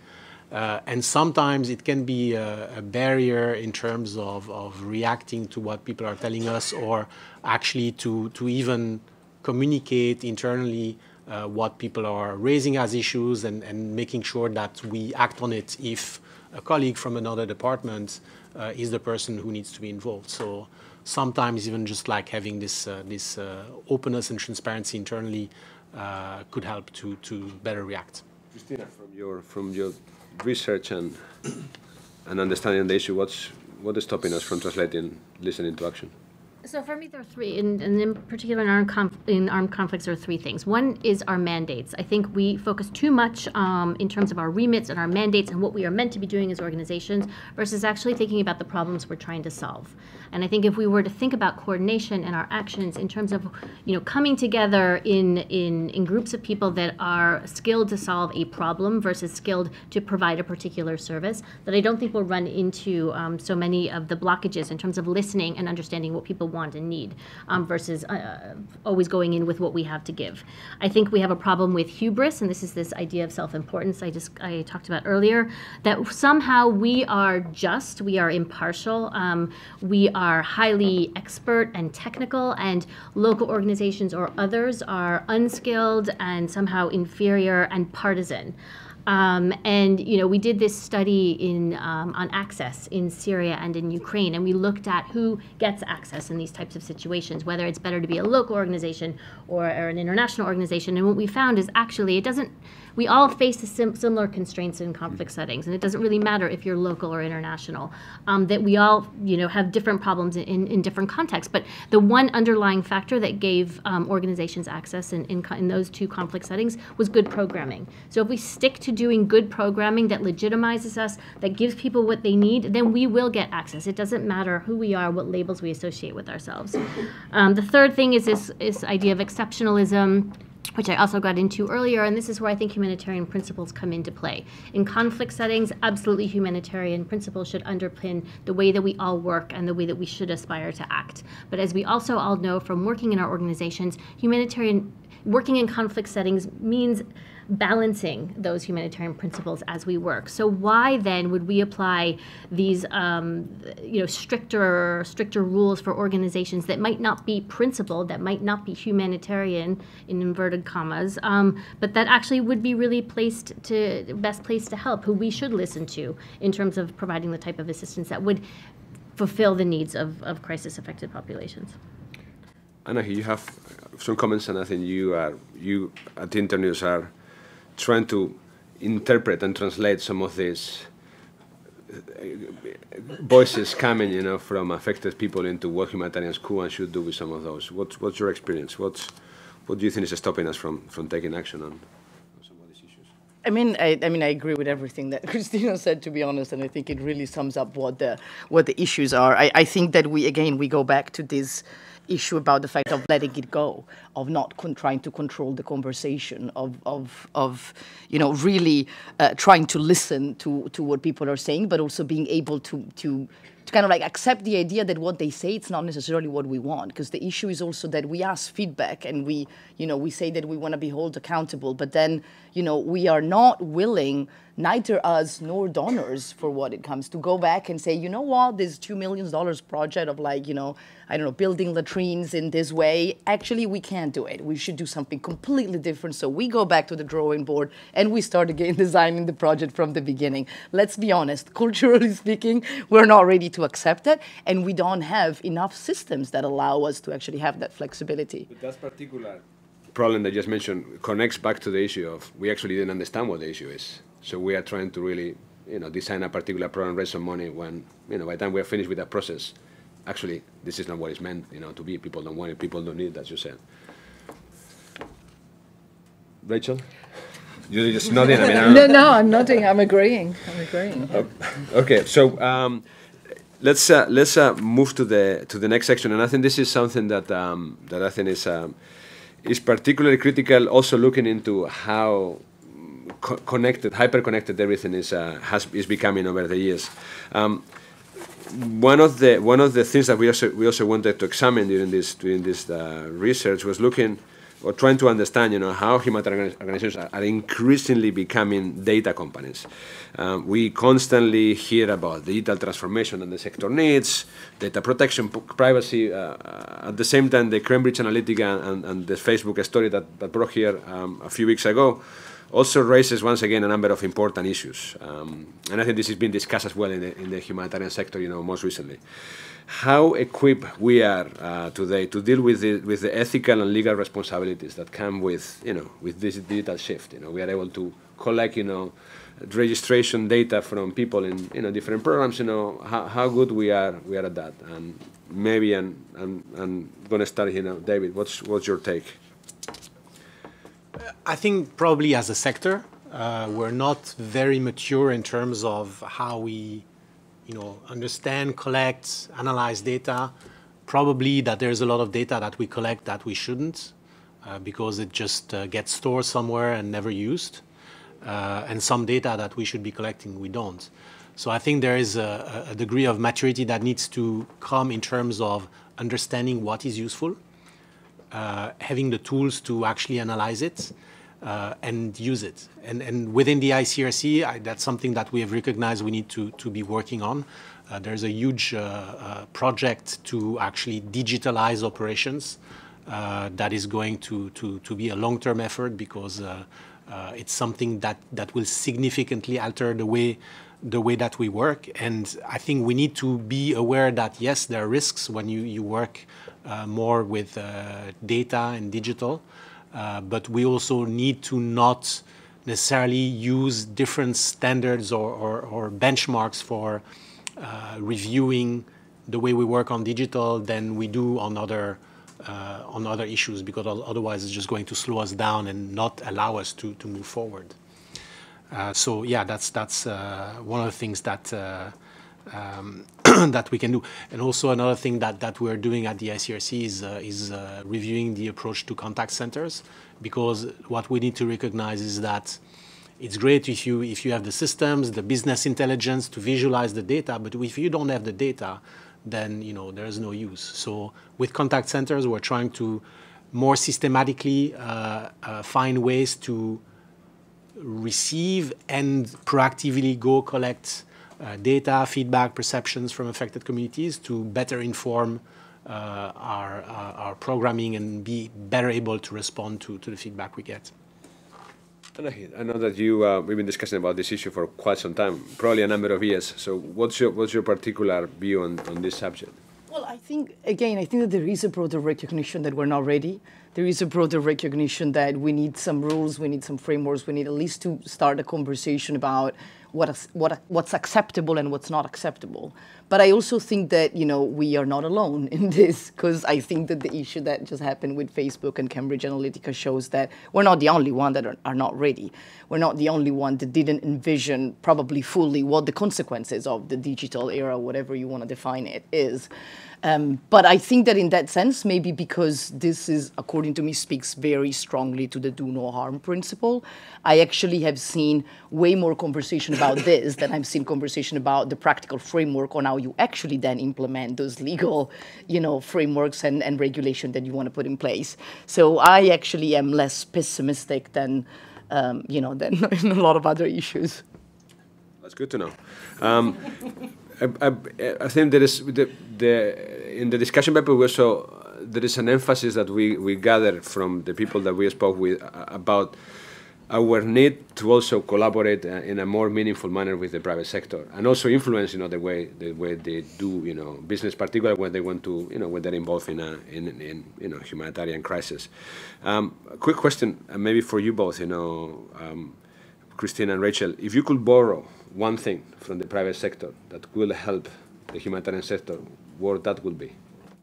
And sometimes it can be a barrier in terms of reacting to what people are telling us, or actually to even communicate internally what people are raising as issues, and making sure that we act on it if a colleague from another department is the person who needs to be involved. So sometimes even just like having this openness and transparency internally could help to better react. Christina, from your research and understanding the issue, what is stopping us from translating listening to action? So for me, there are three, and in particular in armed conflicts, there are three things. One is our mandates. I think we focus too much in terms of our remits and our mandates and what we are meant to be doing as organizations versus actually thinking about the problems we're trying to solve. And I think if we were to think about coordination and our actions in terms of, you know, coming together in groups of people that are skilled to solve a problem versus skilled to provide a particular service, that I don't think we'll run into so many of the blockages in terms of listening and understanding what people want and need versus always going in with what we have to give. I think we have a problem with hubris, and this is this idea of self-importance I talked about earlier, that somehow we are impartial, we are highly expert and technical, and local organizations or others are unskilled and somehow inferior and partisan. And you know, we did this study on access in Syria and in Ukraine, and we looked at who gets access in these types of situations, whether it's better to be a local organization or an international organization. And what we found is actually we all face the similar constraints in conflict settings, and it doesn't really matter if you're local or international, that we all, you know, have different problems in different contexts. But the one underlying factor that gave organizations access in those two conflict settings was good programming. So if we stick to doing good programming that legitimizes us, that gives people what they need, then we will get access. It doesn't matter who we are, what labels we associate with ourselves. The third thing is this idea of exceptionalism, which I also got into earlier, and this is where I think humanitarian principles come into play. In conflict settings, absolutely humanitarian principles should underpin the way that we all work and the way that we should aspire to act. But as we also all know from working in our organizations, working in conflict settings means balancing those humanitarian principles as we work. So why then would we apply these stricter rules for organizations that might not be principled, that might not be humanitarian in inverted commas, but that actually would be really best placed to help, who we should listen to in terms of providing the type of assistance that would fulfill the needs of crisis-affected populations. Anna, you have some comments, and I think you at Internews are trying to interpret and translate some of these voices coming, you know, from affected people into what humanitarians could and should do with some of those. What's your experience? What do you think is stopping us from taking action on some of these issues? I mean, I agree with everything that Christina said, to be honest, and I think it really sums up what the issues are. I think that we go back to this issue about the fact of letting it go, of not trying to control the conversation, of really trying to listen to what people are saying, but also being able to kind of like accept the idea that what they say, it's not necessarily what we want. Because the issue is also that we ask feedback and we say that we want to be held accountable, but then, we are not willing, neither us nor donors for what it comes, to go back and say, you know what, this $2 million project of building latrines in this way, actually we can't do it. We should do something completely different. So we go back to the drawing board and we start again designing the project from the beginning. Let's be honest, culturally speaking, we're not ready to accept it, and we don't have enough systems that allow us to actually have that flexibility. But that particular problem that you just mentioned connects back to the issue of we actually didn't understand what the issue is. So we are trying to really, design a particular program, raise some money when, by the time we are finished with that process, actually, this is not what it's meant, to be. People don't want it, people don't need it, as you said. Rachel? You're just nodding. No, I'm nodding. I'm agreeing. Okay, so let's move to the next section, and I think this is something that I think is particularly critical. Also, looking into how hyper-connected everything is becoming over the years. One of the things that we also wanted to examine during this research was looking or trying to understand, how humanitarian organizations are increasingly becoming data companies. We constantly hear about digital transformation and the sector needs, data protection, privacy. At the same time, the Cambridge Analytica and the Facebook story that broke here a few weeks ago also raises once again a number of important issues, and I think this has been discussed as well in the humanitarian sector, most recently. How equipped we are today to deal with the ethical and legal responsibilities that come with this digital shift. We are able to collect registration data from people in different programs. How good we are at that. And maybe I'm going to start here now. David, what's your take? I think probably as a sector, we're not very mature in terms of how we, understand, collect, analyze data. Probably that there's a lot of data that we collect that we shouldn't, because it just gets stored somewhere and never used. And some data that we should be collecting, we don't. So I think there is a degree of maturity that needs to come in terms of understanding what is useful, having the tools to actually analyze it, and use it. And within the ICRC, that's something that we have recognized we need to be working on. There's a huge project to actually digitalize operations that is going to be a long-term effort, because it's something that will significantly alter the way that we work. And I think we need to be aware that, yes, there are risks when you work more with data and digital, but we also need to not necessarily use different standards or benchmarks for reviewing the way we work on digital than we do on other issues, because otherwise it's just going to slow us down and not allow us to move forward. So yeah, that's one of the things that that we can do. And also another thing that we're doing at the ICRC is reviewing the approach to contact centers, because what we need to recognize is that it's great if you have the systems, the business intelligence to visualize the data, but if you don't have the data, then there is no use. So with contact centers, we're trying to more systematically find ways to receive and proactively go collect data, feedback, perceptions from affected communities to better inform our programming and be better able to respond to the feedback we get. I know that we've been discussing about this issue for quite some time, probably a number of years. So what's your particular view on this subject? Well, I think that there is a broader recognition that we're not ready. There is a broader recognition that we need some rules, we need some frameworks, we need at least to start a conversation about what's acceptable and what's not acceptable. But I also think that, we are not alone in this, because I think that the issue that just happened with Facebook and Cambridge Analytica shows that we're not the only one that are not ready. We're not the only one that didn't envision probably fully what the consequences of the digital era, whatever you want to define it, is. But I think that in that sense, maybe because this is, according to me, speaks very strongly to the do no harm principle, I actually have seen way more conversation about this than I've seen conversation about the practical framework on how you actually then implement those legal, frameworks and regulation that you want to put in place. So I actually am less pessimistic than, than in a lot of other issues. That's good to know. I think there is in the discussion paper there is an emphasis that we gathered from the people that we spoke with about our need to also collaborate in a more meaningful manner with the private sector, and also influence, the way they do, business, particularly when they want to, when they're involved in humanitarian crisis. Quick question, maybe for you both, Christine and Rachel, if you could borrow one thing from the private sector that will help the humanitarian sector, what that would be?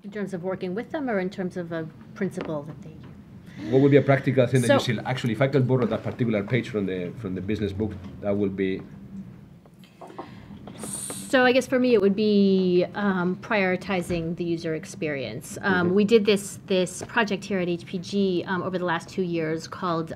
In terms of working with them, or in terms of a principle that they use? What would be a practical thing that you see? Actually, if I could borrow that particular page from the business book, that would be. So I guess for me it would be prioritizing the user experience. We did this project here at HPG over the last 2 years called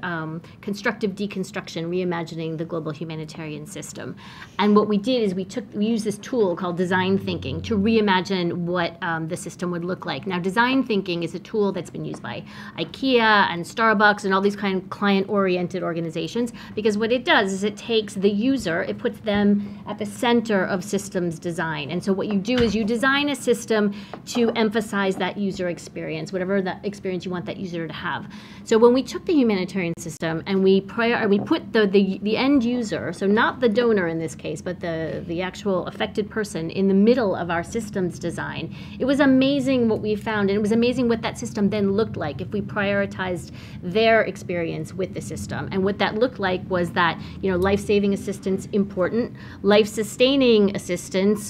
Constructive Deconstruction, Reimagining the Global Humanitarian System. And what we did is we used this tool called design thinking to reimagine what the system would look like. Now, design thinking is a tool that's been used by IKEA and Starbucks and all these kind of client-oriented organizations, because what it does is it takes the user, it puts them at the center of systems design. And so what you do is you design a system to emphasize that user experience, whatever that experience you want that user to have. So when we took the humanitarian system and we put the end user, so not the donor in this case, but the actual affected person in the middle of our systems design, it was amazing what we found, and it was amazing what that system then looked like if we prioritized their experience with the system. And what that looked like was that, life-saving assistance important, life-sustaining assistance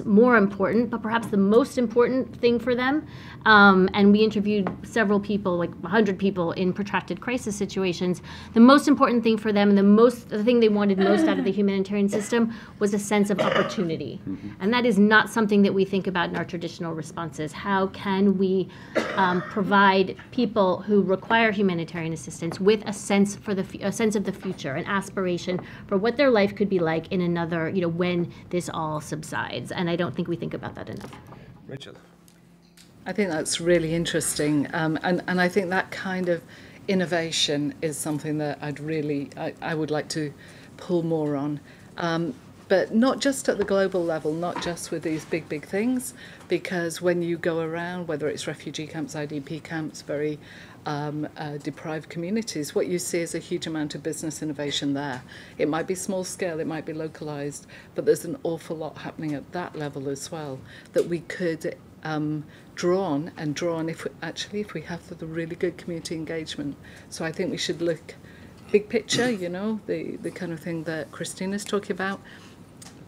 more important, but perhaps the most important thing for them. And we interviewed several people, like 100 people in protracted crisis situations. The most important thing for them, and the thing they wanted most out of the humanitarian system was a sense of opportunity. And that is not something that we think about in our traditional responses. How can we provide people who require humanitarian assistance with a sense of the future, an aspiration for what their life could be like in another, when this all subsides? And I don't think we think about that enough. Rachel. I think that's really interesting, and I think that kind of innovation is something that I would like to pull more on, but not just at the global level, not just with these big things, because when you go around, whether it's refugee camps, IDP camps, very deprived communities, what you see is a huge amount of business innovation there. It might be small scale, it might be localized, but there's an awful lot happening at that level as well that we could draw on if we have the really good community engagement. So I think we should look big picture, the kind of thing that Christine is talking about,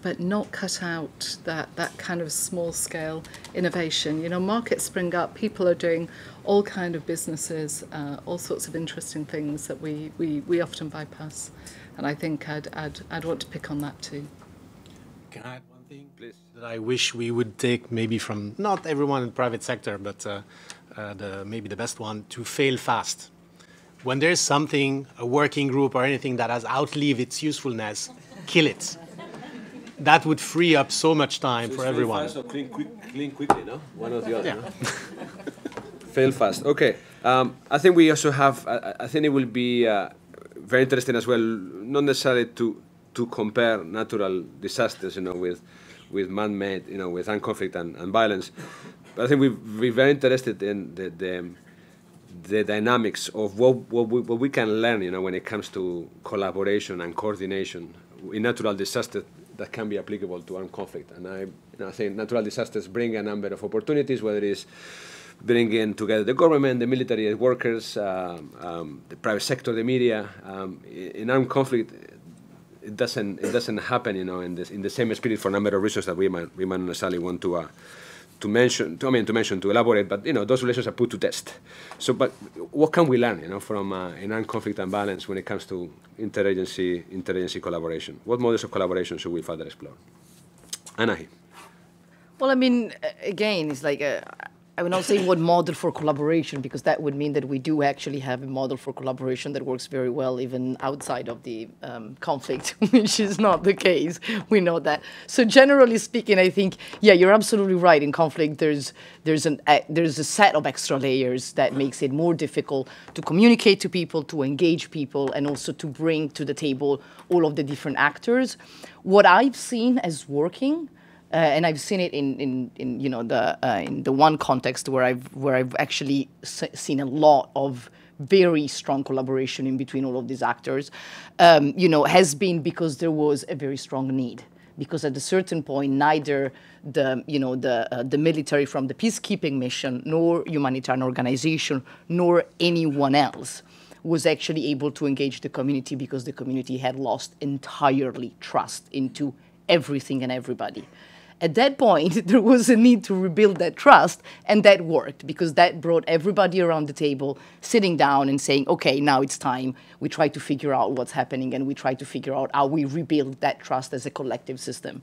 but not cut out that kind of small scale innovation. Markets spring up, people are doing all kind of businesses, all sorts of interesting things that we often bypass. And I think I'd want to pick on that too. Can I add one thing, please? That I wish we would take maybe from not everyone in the private sector, but maybe the best one, to fail fast. When there's something, a working group or anything that has outlived its usefulness, kill it. That would free up so much time for everyone. Fail fast or clean quickly, no? One or the other. Yeah. No? Fail fast. Okay. I think we also have. I think it will be very interesting as well, not necessarily to compare natural disasters, with man-made, with armed conflict and violence. But I think we're very interested in the dynamics of what we can learn, when it comes to collaboration and coordination in natural disasters that can be applicable to armed conflict. And I think natural disasters bring a number of opportunities, whether it is bringing together the government, the military workers, the private sector, the media. In armed conflict, it doesn't happen, in the same spirit for a number of reasons that we might not necessarily want to elaborate. But those relations are put to test. So, but what can we learn, from in armed conflict and violence when it comes to interagency collaboration? What models of collaboration should we further explore? Anahi. Well, again, it's like I would not say what model for collaboration, because that would mean that we do actually have a model for collaboration that works very well even outside of the conflict, which is not the case. We know that. So generally speaking, I think, yeah, you're absolutely right. In conflict, there's a set of extra layers that makes it more difficult to communicate to people, to engage people, and also to bring to the table all of the different actors. What I've seen as working, and I've seen it in the one context where I've actually seen a lot of very strong collaboration in between all of these actors, has been because there was a very strong need. Because at a certain point, neither the military from the peacekeeping mission, nor humanitarian organization, nor anyone else was actually able to engage the community, because the community had lost entirely trust into everything and everybody. At that point, there was a need to rebuild that trust, and that worked, because that brought everybody around the table, sitting down and saying, okay, now it's time. We try to figure out what's happening, and we try to figure out how we rebuild that trust as a collective system.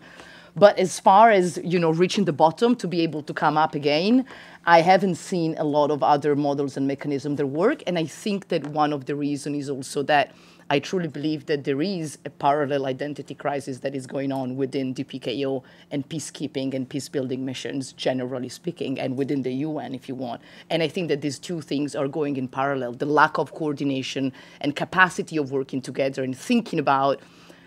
But as far as, reaching the bottom to be able to come up again, I haven't seen a lot of other models and mechanisms that work, and I think that one of the reasons is also that I truly believe that there is a parallel identity crisis that is going on within DPKO and peacekeeping and peace-building missions, generally speaking, and within the UN, if you want. And I think that these two things are going in parallel. The lack of coordination and capacity of working together and thinking about,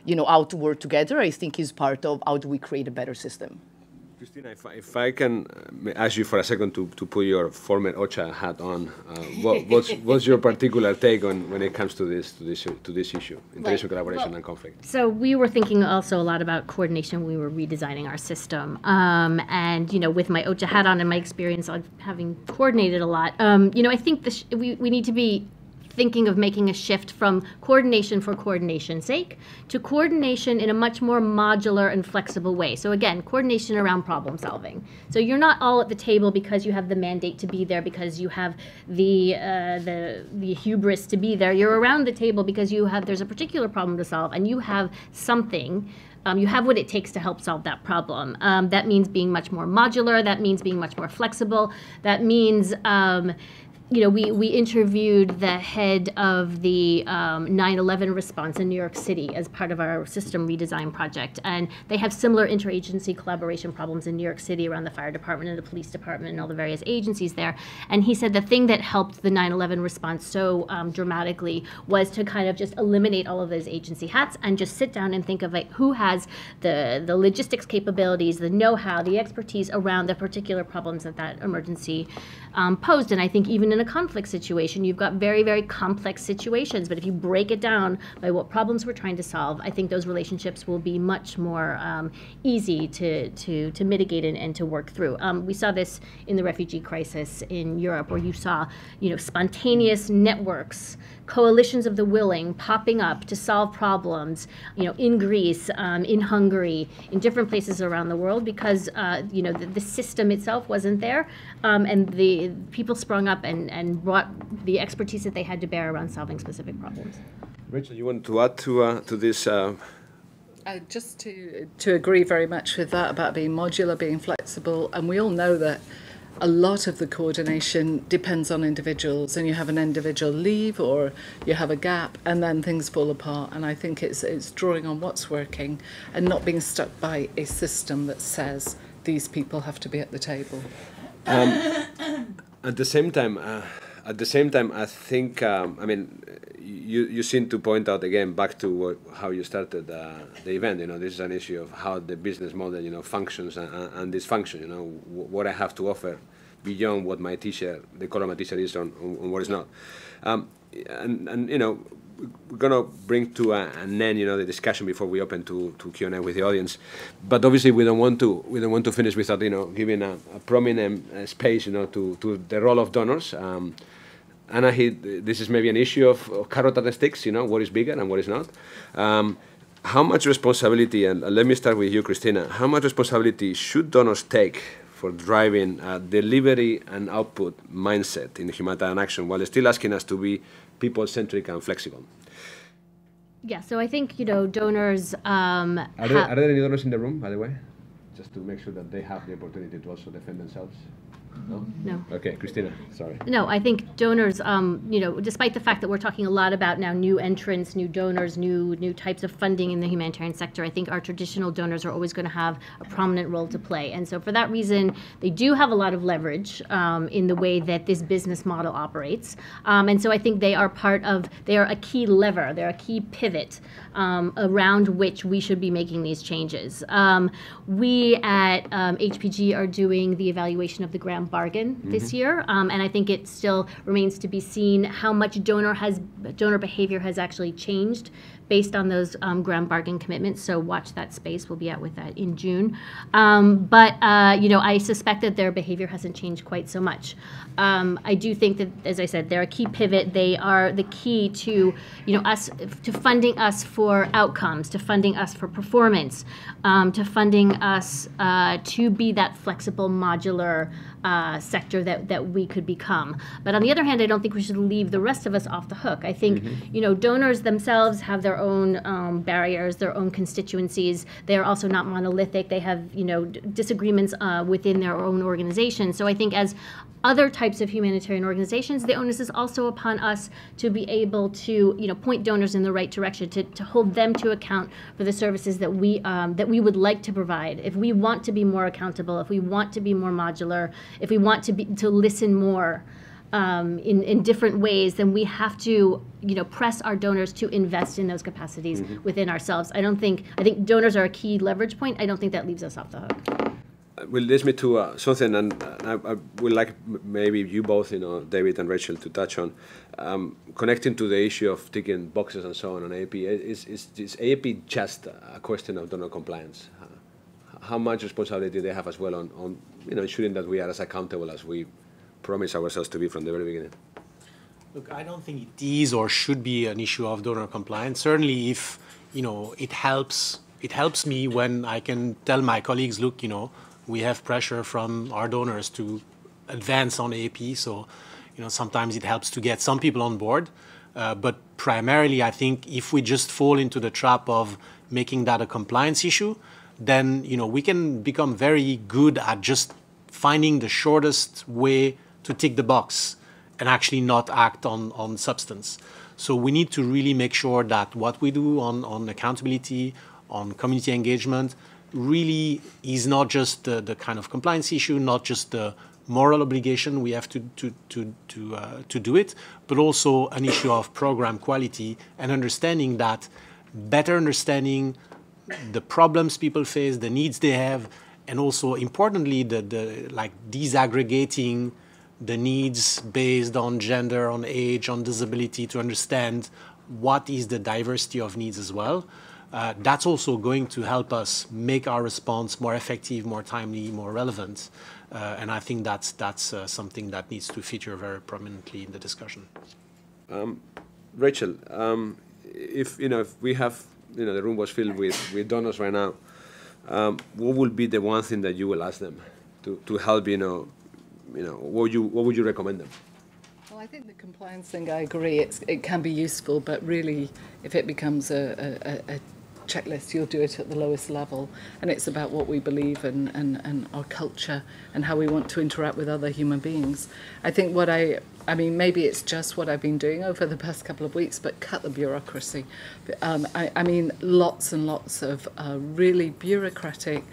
how to work together, I think is part of how do we create a better system. Christina, if I can ask you for a second to put your former OCHA hat on, what's your particular take on when it comes to this issue, international collaboration and conflict? So we were thinking also a lot about coordination. We were redesigning our system, and with my OCHA hat on and my experience on having coordinated a lot, I think we need to be thinking of making a shift from coordination for coordination's sake to coordination in a much more modular and flexible way. So again, coordination around problem solving. So you're not all at the table because you have the mandate to be there, because you have the hubris to be there. You're around the table because there's a particular problem to solve, and you have something. You have what it takes to help solve that problem. That means being much more modular. That means being much more flexible. That means we interviewed the head of the 9/11 response in New York City as part of our system redesign project. And they have similar interagency collaboration problems in New York City around the fire department and the police department and all the various agencies there. And he said the thing that helped the 9/11 response so dramatically was to kind of just eliminate all of those agency hats and just sit down and think of who has the logistics capabilities, the know-how, the expertise around the particular problems that emergency posed. And I think even in a conflict situation, you've got very, very complex situations, but if you break it down by what problems we're trying to solve, I think those relationships will be much more easy to mitigate and to work through. We saw this in the refugee crisis in Europe, where you saw spontaneous networks, coalitions of the willing popping up to solve problems, in Greece, in Hungary, in different places around the world, because the system itself wasn't there, and the people sprung up and brought the expertise that they had to bear around solving specific problems. Rachel, you want to add to this? Just to agree very much with that about being modular, being flexible, and we all know that a lot of the coordination depends on individuals, and you have an individual leave or you have a gap, and then things fall apart. And I think it's drawing on what's working and not being stuck by a system that says these people have to be at the table. At the same time, I think you seem to point out again back to how you started the event. This is an issue of how the business model, functions and dysfunction. What I have to offer beyond what my T-shirt, the color of my T-shirt is on what is not. We're gonna bring to an end, the discussion before we open to Q&A with the audience. But obviously, we don't want to finish without giving a prominent space, to the role of donors. Anna, this is maybe an issue of carrot and sticks. What is bigger and what is not. How much responsibility, and let me start with you, Christina. How much responsibility should donors take for driving a delivery and output mindset in humanitarian action, while still asking us to be people-centric and flexible? Yeah, so I think, donors... Are there any donors in the room, by the way? Just to make sure that they have the opportunity to also defend themselves. No. Okay, Christina, sorry. No, I think donors, despite the fact that we're talking a lot about now new entrants, new donors, new types of funding in the humanitarian sector, I think our traditional donors are always going to have a prominent role to play. And so for that reason, they do have a lot of leverage in the way that this business model operates. And so I think they are a key lever, they're a key pivot around which we should be making these changes. We at HPG are doing the evaluation of the grant bargain this year, and I think it still remains to be seen how much donor behavior has actually changed based on those grant bargain commitments. So watch that space. We'll be out with that in June. But I suspect that their behavior hasn't changed quite so much. I do think that, as I said, they're a key pivot. They are the key to to funding us for outcomes, to funding us for performance, to funding us to be that flexible, modular sector that we could become. But on the other hand, I don't think we should leave the rest of us off the hook. I think donors themselves have their own barriers, their own constituencies. They are also not monolithic. They have disagreements within their own organization. So I think as other types of humanitarian organizations, the onus is also upon us to be able to point donors in the right direction, to hold them to account for the services that we would like to provide. If we want to be more accountable, if we want to be more modular, if we want to listen more in different ways, then we have to press our donors to invest in those capacities within ourselves. I think donors are a key leverage point. I don't think that leaves us off the hook. Will leads me to something, and I would like maybe you both, David and Rachel, to touch on connecting to the issue of ticking boxes and so on AAP. Is AAP just a question of donor compliance? How much responsibility they have as well on ensuring that we are as accountable as we promise ourselves to be from the very beginning? Look, I don't think it is or should be an issue of donor compliance. Certainly, if it helps me when I can tell my colleagues, look, we have pressure from our donors to advance on AAP, so sometimes it helps to get some people on board. But primarily, I think if we just fall into the trap of making that a compliance issue, then we can become very good at just finding the shortest way to tick the box and actually not act on substance. So we need to really make sure that what we do on accountability, on community engagement, really is not just the kind of compliance issue, not just the moral obligation we have to do it, but also an issue of program quality and understanding that, better understanding the problems people face, the needs they have, and also importantly, the disaggregating the needs based on gender, on age, on disability, to understand what is the diversity of needs as well. That's also going to help us make our response more effective, more timely, more relevant. And I think that's something that needs to feature very prominently in the discussion. Rachel, if we have the room was filled with donors right now, what would be the one thing that you will ask them to help? What would you recommend them? Well, I think the compliance thing, I agree, it can be useful, but really, if it becomes a checklist, you'll do it at the lowest level, and it's about what we believe and our culture and how we want to interact with other human beings. I think maybe it's just what I've been doing over the past couple of weeks, but cut the bureaucracy. Lots and lots of really bureaucratic,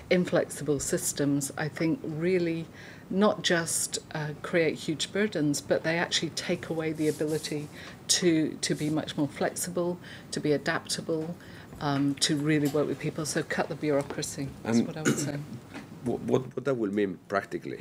inflexible systems, I think really not just create huge burdens, but they actually take away the ability to be much more flexible, to be adaptable, to really work with people. So cut the bureaucracy, that's what I would say. What that will mean practically?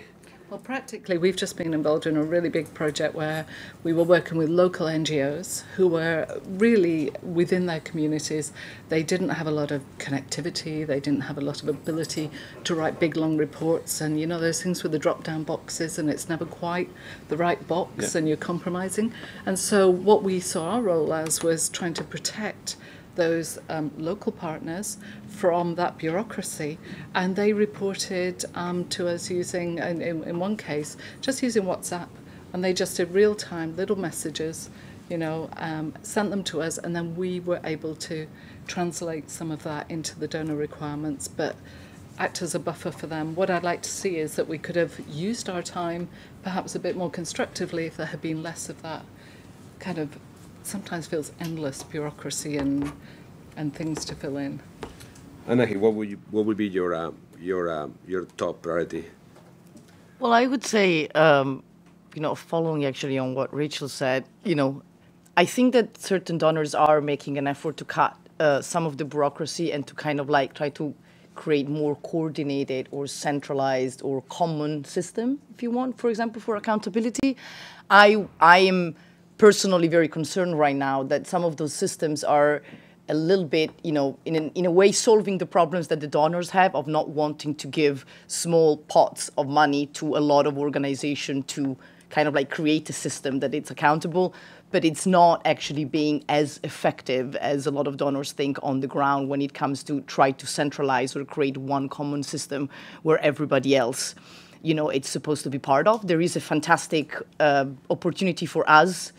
Well, practically, we've just been involved in a really big project where we were working with local NGOs who were really within their communities. They didn't have a lot of connectivity. They didn't have a lot of ability to write big, long reports. And, those things with the drop-down boxes, and it's never quite the right box, and you're compromising. And so what we saw our role as was trying to protect those local partners from that bureaucracy, and they reported to us using, in one case, just using WhatsApp, and they just did real-time little messages, sent them to us, and then we were able to translate some of that into the donor requirements. But act as a buffer for them. What I'd like to see is that we could have used our time perhaps a bit more constructively if there had been less of that kind of sometimes feels endless bureaucracy and things to fill in. Anahi, what would be your top priority? Well, I would say, following actually on what Rachel said, I think that certain donors are making an effort to cut some of the bureaucracy and to kind of like try to create more coordinated or centralized or common system, if you want, for example, for accountability. I am personally very concerned right now that some of those systems are a little bit, in a way solving the problems that the donors have of not wanting to give small pots of money to a lot of organization to kind of like create a system that it's accountable, but it's not actually being as effective as a lot of donors think on the ground when it comes to try to centralize or create one common system where everybody else, it's supposed to be part of. There is a fantastic opportunity for us,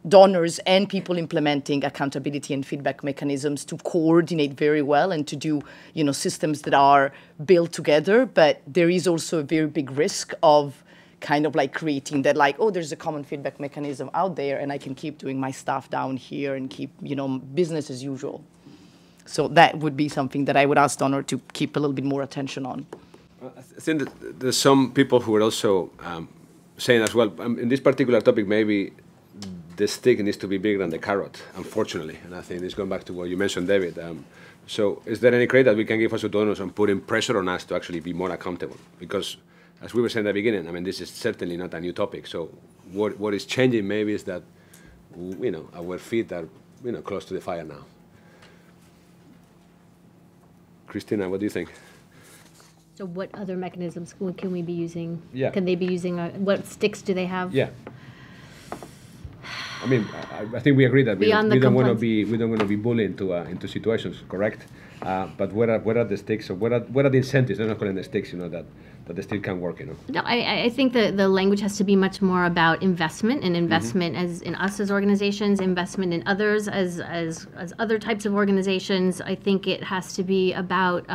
donors and people implementing accountability and feedback mechanisms, to coordinate very well and to do, systems that are built together. But there is also a very big risk of kind of like creating that, like, oh, there's a common feedback mechanism out there and I can keep doing my stuff down here and keep, business as usual. So that would be something that I would ask donor to keep a little bit more attention on. I think that there's some people who are also saying as well, in this particular topic, maybe the stick needs to be bigger than the carrot, unfortunately. And I think this going back to what you mentioned, David. So is there any credit that we can give us to donors on putting pressure on us to actually be more accountable? Because as we were saying at the beginning, this is certainly not a new topic. So what is changing maybe is that, our feet are, close to the fire now. Christina, what do you think? So what other mechanisms can we be using? Yeah. Can they be using, what sticks do they have? Yeah. I think we agree that we don't want to be bullied into situations, correct? But what are the stakes? Or what are the incentives? They're not calling the stakes, that they still can work, No, I think that the language has to be much more about investment, and investment as in us as organizations, investment in others as other types of organizations. I think it has to be about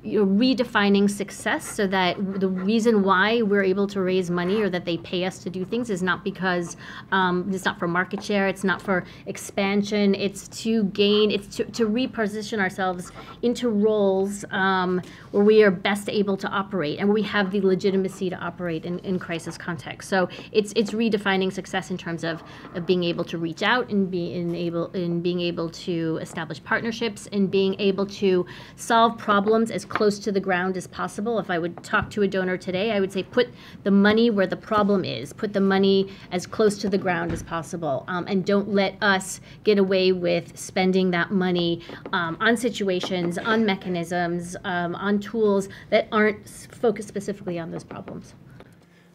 redefining success, so that the reason why we're able to raise money or that they pay us to do things is not because it's not for market share, it's not for expansion, it's to gain, it's to reposition ourselves into roles where we are best able to operate and where we have the legitimacy to operate in crisis context. So it's redefining success in terms of being able to reach out and being able to establish partnerships and being able to solve problems as close to the ground as possible. If I would talk to a donor today, I would say put the money where the problem is, put the money as close to the ground as possible, and don't let us get away with spending that money on situations, on mechanisms, on tools that aren't focused specifically on those problems.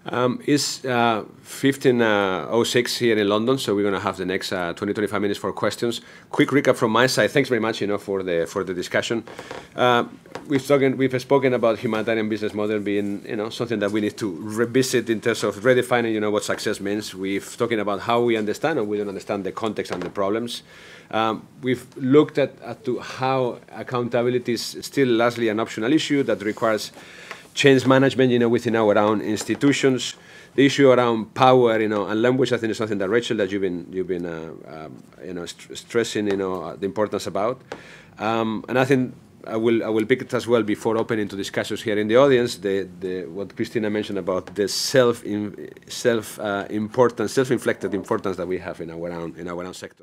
It's 15:06 here in London, so we're going to have the next 20-25 minutes for questions. Quick recap from my side. Thanks very much, for the discussion. We've spoken about humanitarian business model being, something that we need to revisit in terms of redefining, what success means. We've talking about how we understand or we don't understand the context and the problems. We've looked at to how accountability is still largely an optional issue that requires change management, within our own institutions. The issue around power, and language, I think is something that Rachel, that you've been stressing, the importance about. And I think I will pick it as well before opening to discussions here in the audience. What Christina mentioned about the self-inflected importance that we have in our own sector.